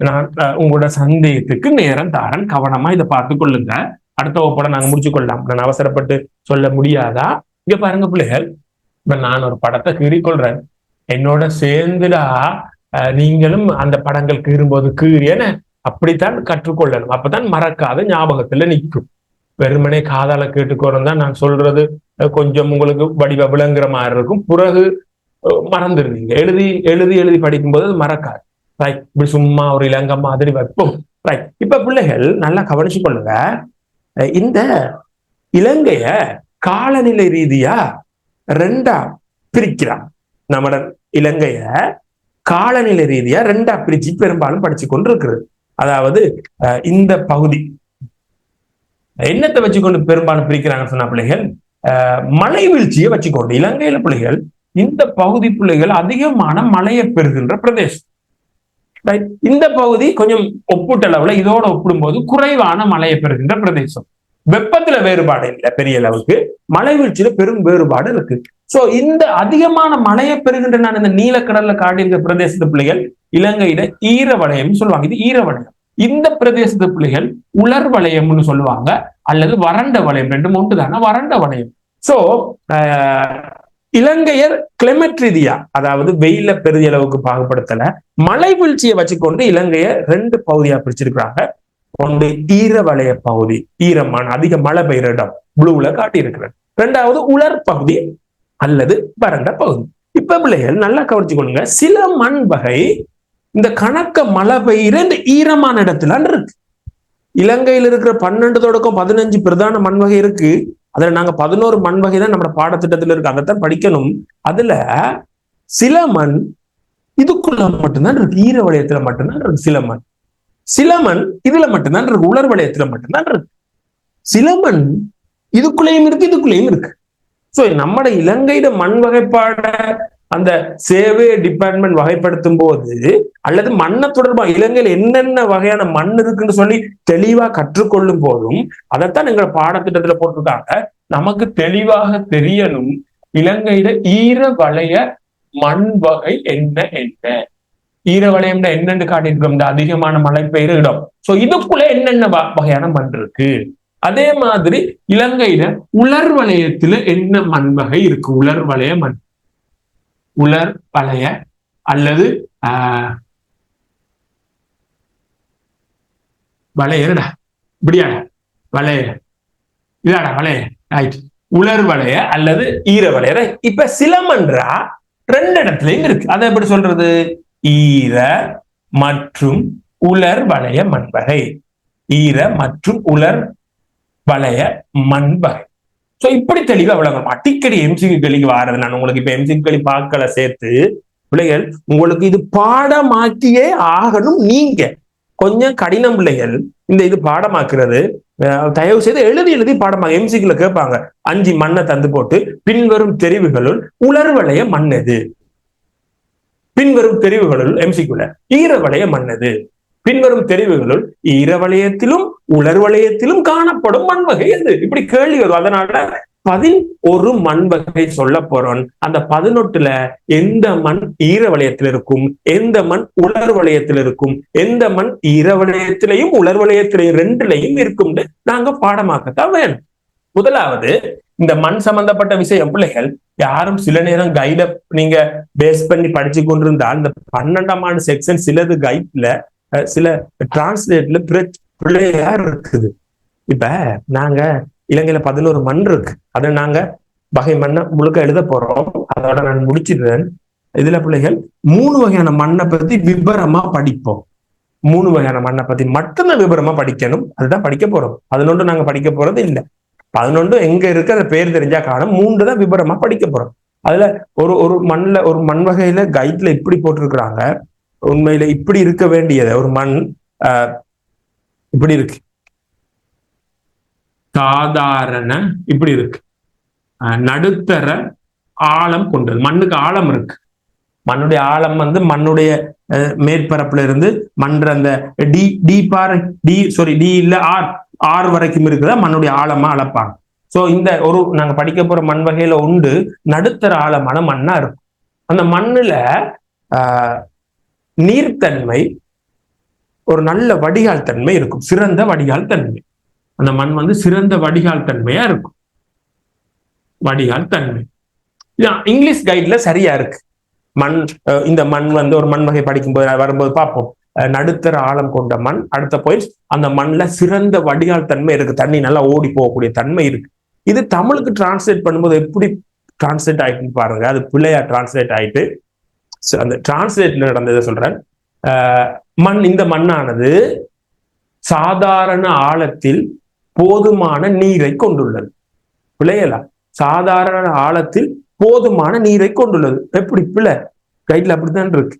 நான் உங்களோட சந்தேகத்துக்கு நேரம் தாரன், கவனமா இதை பார்த்து கொள்ளுங்க. அடுத்த வகுப்போட நாங்க முடிச்சு கொள்ளலாம், நான் அவசரப்பட்டு சொல்ல முடியாதா? இங்க பாருங்க பிள்ளைகள், இப்ப நான் ஒரு படத்தை கீறிக்கொள்றேன், என்னோட சேர்ந்துடா நீங்களும் அந்த படங்கள் கீறும்போது கீறியன அப்படித்தான் கற்றுக்கொள்ளணும். அப்பதான் மறக்காத ஞாபகத்துல நிற்கும். வெறுமனே காதால கேட்டுக்கோறோம் தான் நான் சொல்றது கொஞ்சம் உங்களுக்கு வடிவ விளங்குற மாதிரி இருக்கும். பிறகு மறந்துடுவீங்க. எழுதி எழுதி எழுதி படிக்கும்போது அது மறக்காது. ரைட், இப்படி சும்மா ஒரு இலங்கை மாதிரி வைப்போம். ரைட், இப்ப பிள்ளைகள் நல்லா கவனிச்சு கொள்ளுங்க. இந்த இலங்கைய காலநிலை ரீதியா ரெண்டா பிரிக்கிறான். நம்ம இலங்கைய காலநிலை ரீதியா ரெண்டா பிரிச்சு பெரும்பாலும் படிச்சு கொண்டு இருக்கிறது. அதாவது இந்த பகுதி என்னத்தை வச்சுக்கொண்டு பெரும்பாலும் பிரிக்கிறாங்கன்னு சொன்ன பிள்ளைகள், மழை வீழ்ச்சியை வச்சுக்கொண்டு இலங்கையில பிள்ளைகள் இந்த பகுதி பிள்ளைகள் அதிகமான மழையை பெறுகின்ற பிரதேசம். இந்த பகுதி கொஞ்சம் ஒப்பீட்டளவுல இதோட ஒப்பிடும்போது குறைவான மழையை பெறுகின்ற பிரதேசம். வெப்பத்துல வேறுபாடு இல்லை பெரிய அளவுக்கு, மழை வீழ்ச்சியில பெரும் வேறுபாடு இருக்கு. சோ இந்த அதிகமான மழையை பெறுகின்ற நான் இந்த நீலக்கடல்ல காட்டியிருக்க பிரதேசத்து பிள்ளைகள் இலங்கையில ஈர வலயம் சொல்லுவாங்க. இது ஈர வலயம். இந்த பிரதேசத்து பிள்ளைகள் உலர் வலயம்னு சொல்லுவாங்க, அல்லது வறண்ட வலயம். ரெண்டும் ஒன்று தானே வறண்ட வலயம். சோ இலங்கையர் கிளைமேட் ரீதியா, அதாவது வெயில பெரிய அளவுக்கு பாகுபடுத்தல, மழை வீழ்ச்சியை வச்சுக்கொண்டு இலங்கைய ரெண்டு பகுதியா பிரிச்சிருக்கிறாங்க. ஒன்று ஈர வலய பகுதி, ஈரமான அதிக மழை பெய்கிற இடம் ப்ளூல காட்டி இருக்கிறது. ரெண்டாவது உலர் பகுதி அல்லது வறண்ட பகுதி. இப்ப பிள்ளைகள் நல்லா கவனிச்சு கொள்ளுங்க. சில மண் வகை இந்த கணக்க மழை பெய்கிற இந்த ஈரமான இடத்துல இருக்கு. இலங்கையில் இருக்கிற 12 தொடக்கம் 15 பிரதான மண் வகை இருக்கு. அதுல நாங்க 11 மண் வகை தான் நம்ம பாடத்திட்டத்துல இருக்கு, அதைத்தான் படிக்கணும். அதுல சில மண் இதுக்குள்ள மட்டும்தான் இருக்கு, ஈர வலயத்துல மட்டும்தான் இருக்கு. சில மண் இதுல மட்டும்தான் இருக்கு, உலர் வலயத்துல மட்டும்தான் இருக்கு. சில மண் இதுக்குள்ளேயும் இருக்கு, இதுக்குள்ளேயும் இருக்கு. சோ நம்ம இலங்கையில மண் வகைப்பாட அந்த சேவை டிபார்ட்மெண்ட் வகைப்படுத்தும் போது, அல்லது மண்ணை தொடர்பாக இலங்கையில என்னென்ன வகையான மண் இருக்குன்னு சொல்லி தெளிவா கற்றுக்கொள்ளும் போதும் அதைத்தான் எங்க பாடத்திட்டத்துல போட்டிருக்காங்க. நமக்கு தெளிவாக தெரியணும் இலங்கையில ஈர வலய மண் வகை என்ன. ஈர வலயம்னா என்னன்னு காட்டியிருக்கோம், இந்த அதிகமான மழை பெய்கிற இடம். சோ இதுக்குள்ள என்னென்ன வகையான மண் இருக்கு. அதே மாதிரி இலங்கையில உலர் வலயத்துல என்ன மண் வகை இருக்கு. உலர் வலய மண், உலர் வலய அல்லது வளையடா இப்படியாடா வளைய இதாடா வளைய, உலர் வளைய அல்லது ஈர வளைய. இப்ப சிலமன்றா ரெண்டு இடத்துலயும் இருக்கு. அதை எப்படி சொல்றது? ஈர மற்றும் உலர் வளைய மண்வகை, ஈர மற்றும் உலர் வளைய மண்வகை. சோ இப்படி தெளிவா விளங்கணும். அடிக்கடி எம்சிக்கு கேள்விக்கு வாரது. நான் உங்களுக்கு இப்ப எம்சிக்கு கேள்வி பார்க்கல சேர்த்து பிள்ளைகள், உங்களுக்கு இது பாடமாக்கியே ஆகணும். நீங்க கொஞ்சம் கடினம் பிள்ளைகள், இந்த இது பாடமாக்குறது தயவு செய்து எழுதி எழுதி பாடமாக. எம்சிக்குல கேட்பாங்க, 5 மண்ணை தந்து போட்டு பின்வரும் தெரிவுகளுள் உலர் வளைய மண் எது, பின்வரும் தெரிவுகளுள் எம்சிக்குல ஈர வளைய மண் எது, பின்வரும் தெரிவுகளுள் ஈர வளையத்திலும் உலர் வளையத்திலும் காணப்படும் மண் வகை எது, இப்படி கேள்வி வரும். அதனால 11 மண் வகை சொல்ல போறோம். அந்த 11ல எந்த மண் ஈர வளையத்தில் இருக்கும், எந்த மண் உலர் வளையத்தில் இருக்கும், எந்த மண் ஈர வளையத்திலையும் உலர் வளையத்திலையும் ரெண்டுலையும் இருக்கும் நாங்க பாடமாக்கத்தான் வேணும். முதலாவது இந்த மண் சம்பந்தப்பட்ட விஷயம் பிள்ளைகள் யாரும் சில நேரம் கைட நீங்க பேஸ் பண்ணி படிச்சு கொண்டிருந்தால் இந்த 12ஆம் ஆண்டு செக்ஷன் சிலது கைட்ல சில டிரான்ஸ்லேட்ல பிள்ளையா இருக்குது. இப்ப நாங்க இலங்கையில 11 மண் இருக்கு, அதை நாங்க வகை மண்ணை முழுக்க எழுத போறோம். அதோட நான் முடிச்சிடுறேன். இதுல பிள்ளைகள் 3 வகையான மண்ணை பத்தி விபரமா படிப்போம். 3 வகையான மண்ணை பத்தி மட்டும்தான் விபரமா படிக்கணும். அதுதான் படிக்க போறோம். 11 நாங்க படிக்க போறது இல்லை. 11 எங்க இருக்கு அந்த பேர் தெரிஞ்சா காணும். 3 தான் விபரமா படிக்க போறோம். அதுல ஒரு மண்ல ஒரு மண் வகையில கைட்ல இப்படி போட்டிருக்கிறாங்க. உண்மையில இப்படி இருக்க வேண்டியது ஒரு மண் இப்படி இருக்கு, சாதாரண இப்படி இருக்கு, நடுத்தர ஆழம் கொண்டது. மண்ணுக்கு ஆழம் இருக்கு. மண்ணுடைய ஆழம் மண்ணுடைய மேற்பரப்புல இருந்து மண்ற அந்த டி இல்ல ஆர் வரைக்கும் இருக்குதா மண்ணுடைய ஆழமா அளப்பாங்க. சோ இந்த நாங்க படிக்க போற மண் வகையில உண்டு நடுத்தர ஆழமான மண்ணா இருக்கும். அந்த மண்ணுல நீர்த்தன்மை, ஒரு நல்ல வடிகால் தன்மை இருக்கும், சிறந்த வடிகால் தன்மை. அந்த மண் சிறந்த வடிகால் தன்மையா இருக்கும். வடிகால் தன்மை இங்கிலீஷ் கைட்ல சரியா இருக்கு. மண் இந்த மண் ஒரு மண் வகை படிக்கும் போது வரும்போது பார்ப்போம். நடுத்தர ஆழம் கொண்ட மண். அடுத்த பாயிண்ட், அந்த மண்ணுல சிறந்த வடிகால் தன்மை இருக்கு, தண்ணி நல்லா ஓடி போகக்கூடிய தன்மை இருக்கு. இது தமிழுக்கு டிரான்ஸ்லேட் பண்ணும்போது எப்படி டிரான்ஸ்லேட் ஆயிட்டு பாருங்க, அது பிள்ளையா டிரான்ஸ்லேட் ஆயிட்டு. அந்த டிரான்ஸ்லேட்ல நடந்ததை சொல்றேன். மண், இந்த மண்ணானது சாதாரண ஆழத்தில் போதுமான நீரை கொண்டுள்ளது. பிள்ளைகளா, சாதாரண ஆழத்தில் போதுமான நீரை கொண்டுள்ளது. எப்படி பிள்ளை கைட்ல அப்படித்தான் இருக்கு.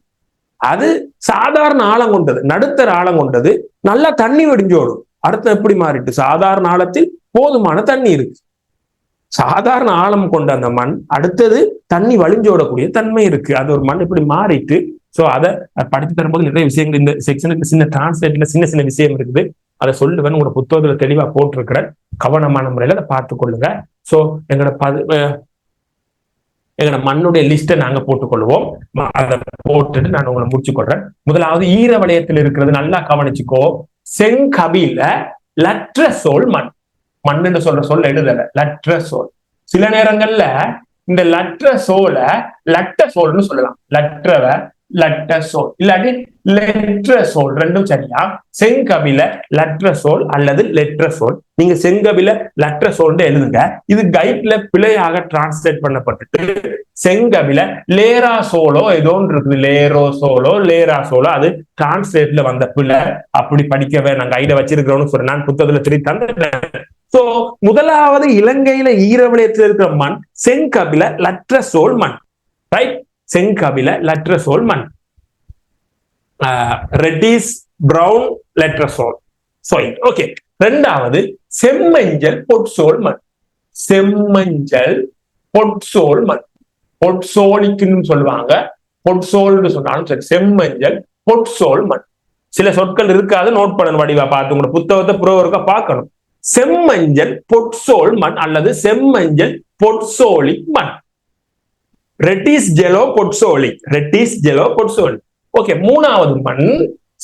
அது சாதாரண ஆழம் கொண்டது, நடுத்தர ஆழம் கொண்டது, நல்லா தண்ணி வடிஞ்சோடும். அடுத்து எப்படி மாறிட்டு, சாதாரண ஆழத்தில் போதுமான தண்ணி இருக்கு. சாதாரண ஆழம் கொண்ட அந்த மண் அடுத்தது தண்ணி வழிஞ்சோடக்கூடிய தன்மை இருக்கு. அது ஒரு மண் இப்படி மாறிட்டு. சோ அதை படித்து தரும்போது நிறைய விஷயங்கள் இந்த செக்ஷனுக்கு சின்ன டிரான்ஸ்லேட்ல சின்ன சின்ன விஷயம் இருக்குது. அதை சொல்லுவேன், உங்களோட புத்தகத்துல தெளிவா போட்டிருக்கிறேன். கவனமான முறையில அதை பார்த்துக் கொள்ளுங்க. சோ எங்களோட மண்ணுடைய லிஸ்ட்டை நாங்க போட்டுக்கொள்வோம். அதை போட்டுட்டு நான் உங்களை முடிச்சு கொள்றேன். முதலாவது ஈர வளையத்தில் இருக்கிறது, நல்லா கவனிச்சுக்கோ. செங்கபில லட்ரசோல் மண். மண்ணுன்னு சொல்ற சொல்ல எழுதல, லட்ரசோல். சில நேரங்கள்ல இந்த லட்ரசோல லட்டசோல்னு சொல்லலாம். லட்ரவ லட்டசோல் இல்லாட்டி லெட்ரசோல், ரெண்டும் சரியா. செங்கபில லட்ரசோல் அல்லது லெட்ரசோல். நீங்க செங்கபில லட்ரசோல் எழுதுங்க. இது கைட்ல பிழையாக டிரான்ஸ்லேட் பண்ணப்பட்டுட்டு செங்கபில லேராசோலோ ஏதோ இருக்குது, லேரோசோலோ லேராசோலோ, அது டிரான்ஸ்லேட்ல வந்த பிள்ளை. அப்படி படிக்கவே நான் கைட வச்சிருக்கிறோம்னு சொல்றேன், நான் புத்தகத்துல திருப்பி தந்தேன். சோ முதலாவது இலங்கையில ஈரவளையத்தில் இருக்கிற மண் செங்கபில லட்ரசோல் மண். ரைட், செங்கபில லட்ரசோல் மண். Reddish brown latosol soil. Okay. ரெண்டாவது செம்மஞ்சள் பொட்சோல் மண். செம்மஞ்சள் பொட்சோல் மண். பொட்சோலிக்குன்னு சொல்லுவாங்க, பொட்சோல்னு சொன்னாலும் சரி. செம்மஞ்சள் பொட்சோல் மண். சில சொற்கள் இருக்காது, நோட் பண்ணணும், வடிவா பார்த்து உங்களோட புத்தகத்தை புரோவருக்கா பார்க்கணும். செம்மஞ்சள் பொட்சோல் மண் அல்லது செம்மஞ்சள் பொட்சோலிக் மண். Reddish yellow podzolic, reddish yellow podzolic. Okay. மூணாவது மண்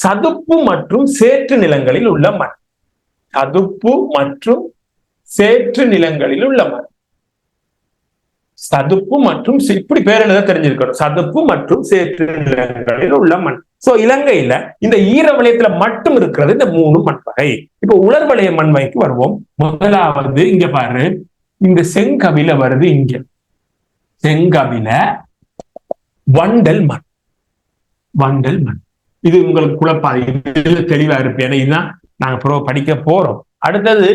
சதுப்பு மற்றும் சேற்று நிலங்களில் உள்ள மண். சதுப்பு மற்றும் சேற்று நிலங்களில் உள்ள மண். சதுப்பு மற்றும் இப்படி பேர் எழுத தெரிஞ்சிருக்கணும், சதுப்பு மற்றும் சேற்று நிலங்களில் உள்ள மண். சோ இலங்கையில இந்த ஈர வளையத்துல மட்டும் இருக்கிறது இந்த 3 மண் வகை. இப்ப உலர் வளைய மண் வகைக்கு வருவோம். முதலாவது இங்க பாரு, இந்த செங்கபில வருது. இங்க செங்கபில வண்டல் மண். வண்டல் மண் இது உங்களுக்கு குழப்பாது, இதுல தெளிவா இருப்பேன், ஏன்னா இதுதான் நாங்க படிக்க போறோம். அடுத்தது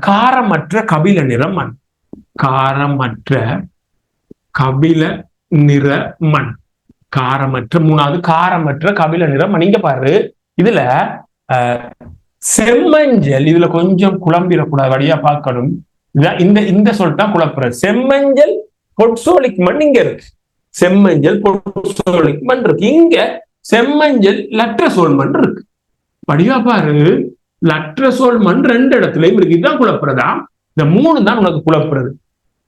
காரமற்ற கபில நிற மண். காரமற்ற கபில நிற மண். காரமற்ற. மூணாவது காரமற்ற கபில நிற மண். இங்க பாரு, இதுல செம்மஞ்சள், இதுல கொஞ்சம் குழம்பிடக்கூடாது, வழியா பார்க்கணும். இந்த இந்த சொல்லிட்டான் குழப்புறது. செம்மஞ்சள் பொட்சோலிக் மண் இங்க இருக்கு, செம்மஞ்சள் பொட்சோலிக் மண் இருக்கு. இங்க செம்மஞ்சள் லட்ரசோல் மண் இருக்கு. வடிவா பாரு, லட்ரசோல் மண் 2 இடத்துலயும் இருக்கு. இதுதான் குழப்புறதா? இந்த 3 தான் உனக்கு குழப்புறது.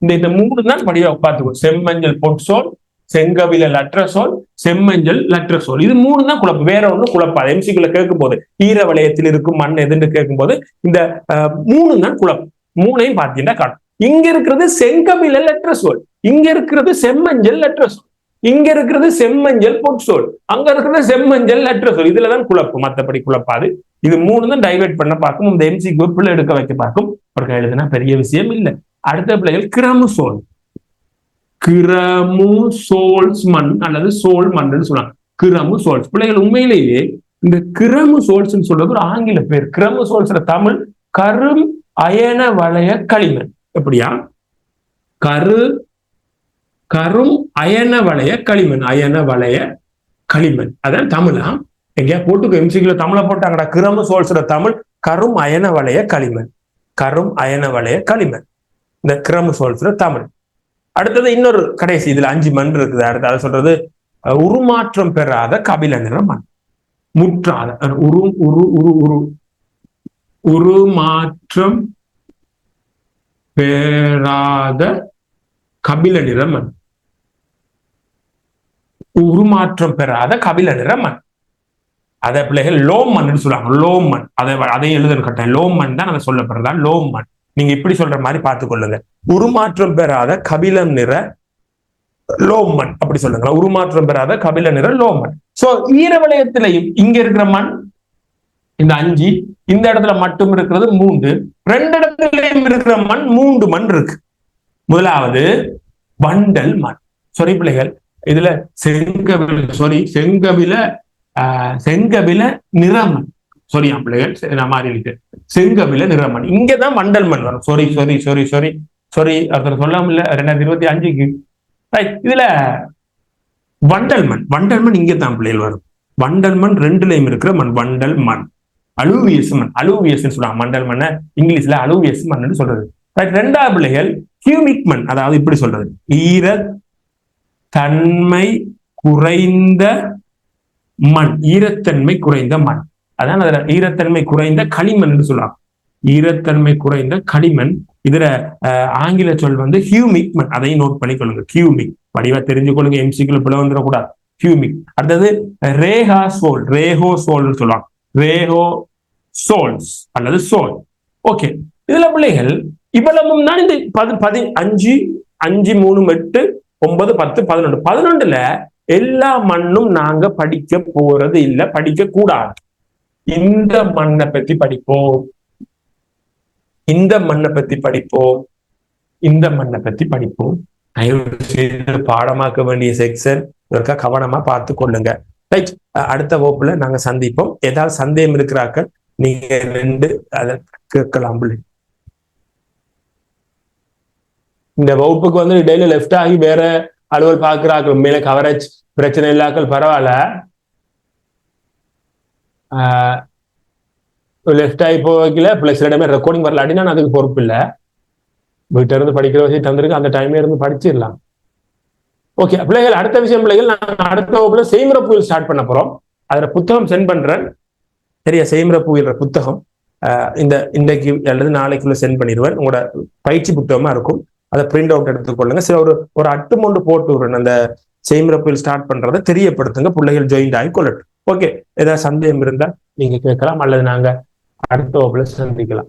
இந்த 3 தான் வடிவா பார்த்துக்கோ. செம்மஞ்சள் பொட்சோல், செங்கபில லட்ரசோல், செம்மஞ்சள் லட்ரசோல். இது 3 தான் குழப்பம், வேற ஒண்ணும் குழப்பாது. எம்சிக்குள்ள கேட்கும் போது ஈர வளையத்தில் இருக்கும் மண் எதுன்னு கேட்கும் போது இந்த 3 தான் குழப்பம். 3ஐயும் பார்த்தீங்கன்னா காட்டும். இங்க இருக்கிறது செங்கபில லட்ரசோல், இங்க இருக்கிறது செம்மஞ்சள் லட்ரசோல், இங்க இருக்கிறது செம்மஞ்சள் பொட்சோல், அங்க இருக்கிறது செம்மஞ்சள் லட்ரசோல். இதுலதான் குழப்பம், மற்றபடி குழப்பாது. இது 3 தான் டைவர்ட் பண்ண பார்க்கும். இந்த எம்சிக்கு பிள்ளை எடுக்க வைக்க பார்க்கும். ஒரு எழுதுனா பெரிய விஷயம் இல்லை. அடுத்த பிள்ளைகள் கிரமுசோல். கிரமுசோல்ஸ் மண் அல்லது சோல் மண் சொல்றாங்க. கிரமுசோல்ஸ் பிள்ளைகள் உண்மையிலேயே இந்த கிரமுசோல்ஸ் சொல்றது ஒரு ஆங்கில பேர். கிரமுசோல்ஸ் தமிழ் கரும் அயன வளைய களிமண். எப்படியா? கரும் அயன வளைய களிமண். அயன வளைய களிமண் அதான் தமிழா? எங்கேயா போட்டுக்கோ, எம்சிக்குள்ள தமிழை போட்டாங்கடா. கிரமுசோல்ஸ் தமிழ் கரும் அயன வளைய களிமண். கரும் அயன வளைய களிமண் இந்த கிரமுசோல்ஸ் தமிழ். அடுத்தது இன்னொரு கடைசி, இதுல 5 மண் இருக்குது. அடுத்து அதை சொல்றது உருமாற்றம் பெறாத கபில நிற மண். முற்றாத உருமாற்றம் பெறாத கபில நிற மண். உருமாற்றம் பெறாத கபில நிற மண். அதை பிள்ளைகள் லோம் மண் சொல்லுவாங்க. லோம் மண், அதையும் எழுதணும் கட்டாயம். லோம் மண் தான் அதை சொல்லப்படுறதா, லோம் மண். நீங்க இப்படி சொல்ற மாதிரி பார்த்துக் கொள்ளுங்க. உருமாற்றம் பெறாத கபிலம் நிற லோம் மண் அப்படி சொல்லுங்க. உருமாற்றம் பெறாத கபில நிற லோம் மண். சோ ஈரவலயத்திலையும் இங்க இருக்கிற மண் இந்த 5, இந்த இடத்துல மட்டும் இருக்கிறது 3, 2 இடத்துலயும் இருக்கிற மண் 3 மண் இருக்கு. முதலாவது வண்டல் மண். சொரி பிள்ளைகள், இதுல செங்கபில நிறமண். சொரியா பிள்ளைகள், நான் மாறி இருக்கு. செங்கபில நிறமண், இங்கதான் வண்டல் மண் வரும். ஒருத்தர் சொல்லாம இல்ல 2025க்கு. இதுல வண்டல் மண் இங்கதான் பிள்ளைகள் வரும். வண்டல் மண் 2லயும் இருக்கிற மண் வண்டல் மண். அலூவியஸ் மண், அலூவியஸ் சொல்லுவாங்க. மண்டல் மண்ண இங்கிலீஷ்ல அலூவியஸ் மண் சொல்றது. ரெண்டாவது பிள்ளைகள் ஹியூமிக் மண், அதாவது இப்படி சொல்றது ஈரத்தன்மை குறைந்த மண். ஈரத்தன்மை குறைந்த மண், அதான் அதுல ஈரத்தன்மை குறைந்த களிமண் சொல்லுவாங்க. ஈரத்தன்மை குறைந்த களிமண். இதுல ஆங்கில சொல் ஹியூமிக் மண். அதையும் நோட் பண்ணிக்கொள்ளுங்க. ஹியூமிக் வடிவா தெரிஞ்சுக்கொள்ளுங்க, எம்சிக்குள்ள பிள்ளை வந்துடக்கூடாது. ஹியூமிக். அடுத்தது ரேஹோசோல் சொல்லுவாங்க. ரேஹோசோல்ஸ் அல்லது சோல். ஓகே, இதுல பிள்ளைகள் இவ்வளவும் தான். இந்த 5, 5, 3, 8, 9, 10, 11. 11ல எல்லா மண்ணும் நாங்க படிக்க போறது இல்ல, படிக்க கூடாது. இந்த மண்ணை பத்தி படிப்போம், இந்த மண்ணை பத்தி படிப்போம், இந்த மண்ணை பத்தி படிப்போம். பாடமாக்க வேண்டிய செக்ஷன் இதற்காக கவனமா பார்த்து கொள்ளுங்க. ரைட், அடுத்த வகுப்புல நாங்க சந்திப்போம். ஏதாவது சந்தேகம் இருக்கிறாக்கள் நீங்க 2 அதை கேட்கலாம். இந்த வகுப்புக்கு இடையில லெஃப்ட் ஆகி வேற அலுவல் பார்க்கிறார்கள். மேல கவரேஜ் பிரச்சனை இல்லாக்கள் பரவாயில்ல. லெஃப்ட் ஆகி போகல பிளஸ் சில டைம் ரெக்கார்டிங் வரல அப்படின்னா அதுக்கு பொறுப்பு இல்லை. வீட்டில இருந்து படிக்கிற விஷயம் தந்திருக்கு, அந்த டைம்ல இருந்து படிச்சிடலாம். ஓகே பிள்ளைகள், அடுத்த விஷயம் பிள்ளைகள், நான் அடுத்த வகுப்புல செய்முறை புயல் ஸ்டார்ட் பண்ண போறோம். அதுல புத்தகம் சென்ட் பண்றேன். சரியா? செய்முறை புயல் புத்தகம் இன்றைக்கு அல்லது நாளைக்குள்ள சென்ட் பண்ணிடுவேன். உங்களோட பயிற்சி புத்தகமா இருக்கும். அதை பிரிண்ட் அவுட் எடுத்துக்கொள்ளுங்க. சில ஒரு அட்டுமொண்டு போட்டு விடுறேன். அந்த செய்முறை புயல் ஸ்டார்ட் பண்றதை தெரியப்படுத்துங்க. பிள்ளைகள் ஜாயின் ஆகி கொள்ளட்டும். ஓகே, ஏதாவது சந்தேகம் இருந்தா நீங்க கேட்கலாம், அல்லது நாங்க அடுத்த வகுப்புல சந்திக்கலாம்.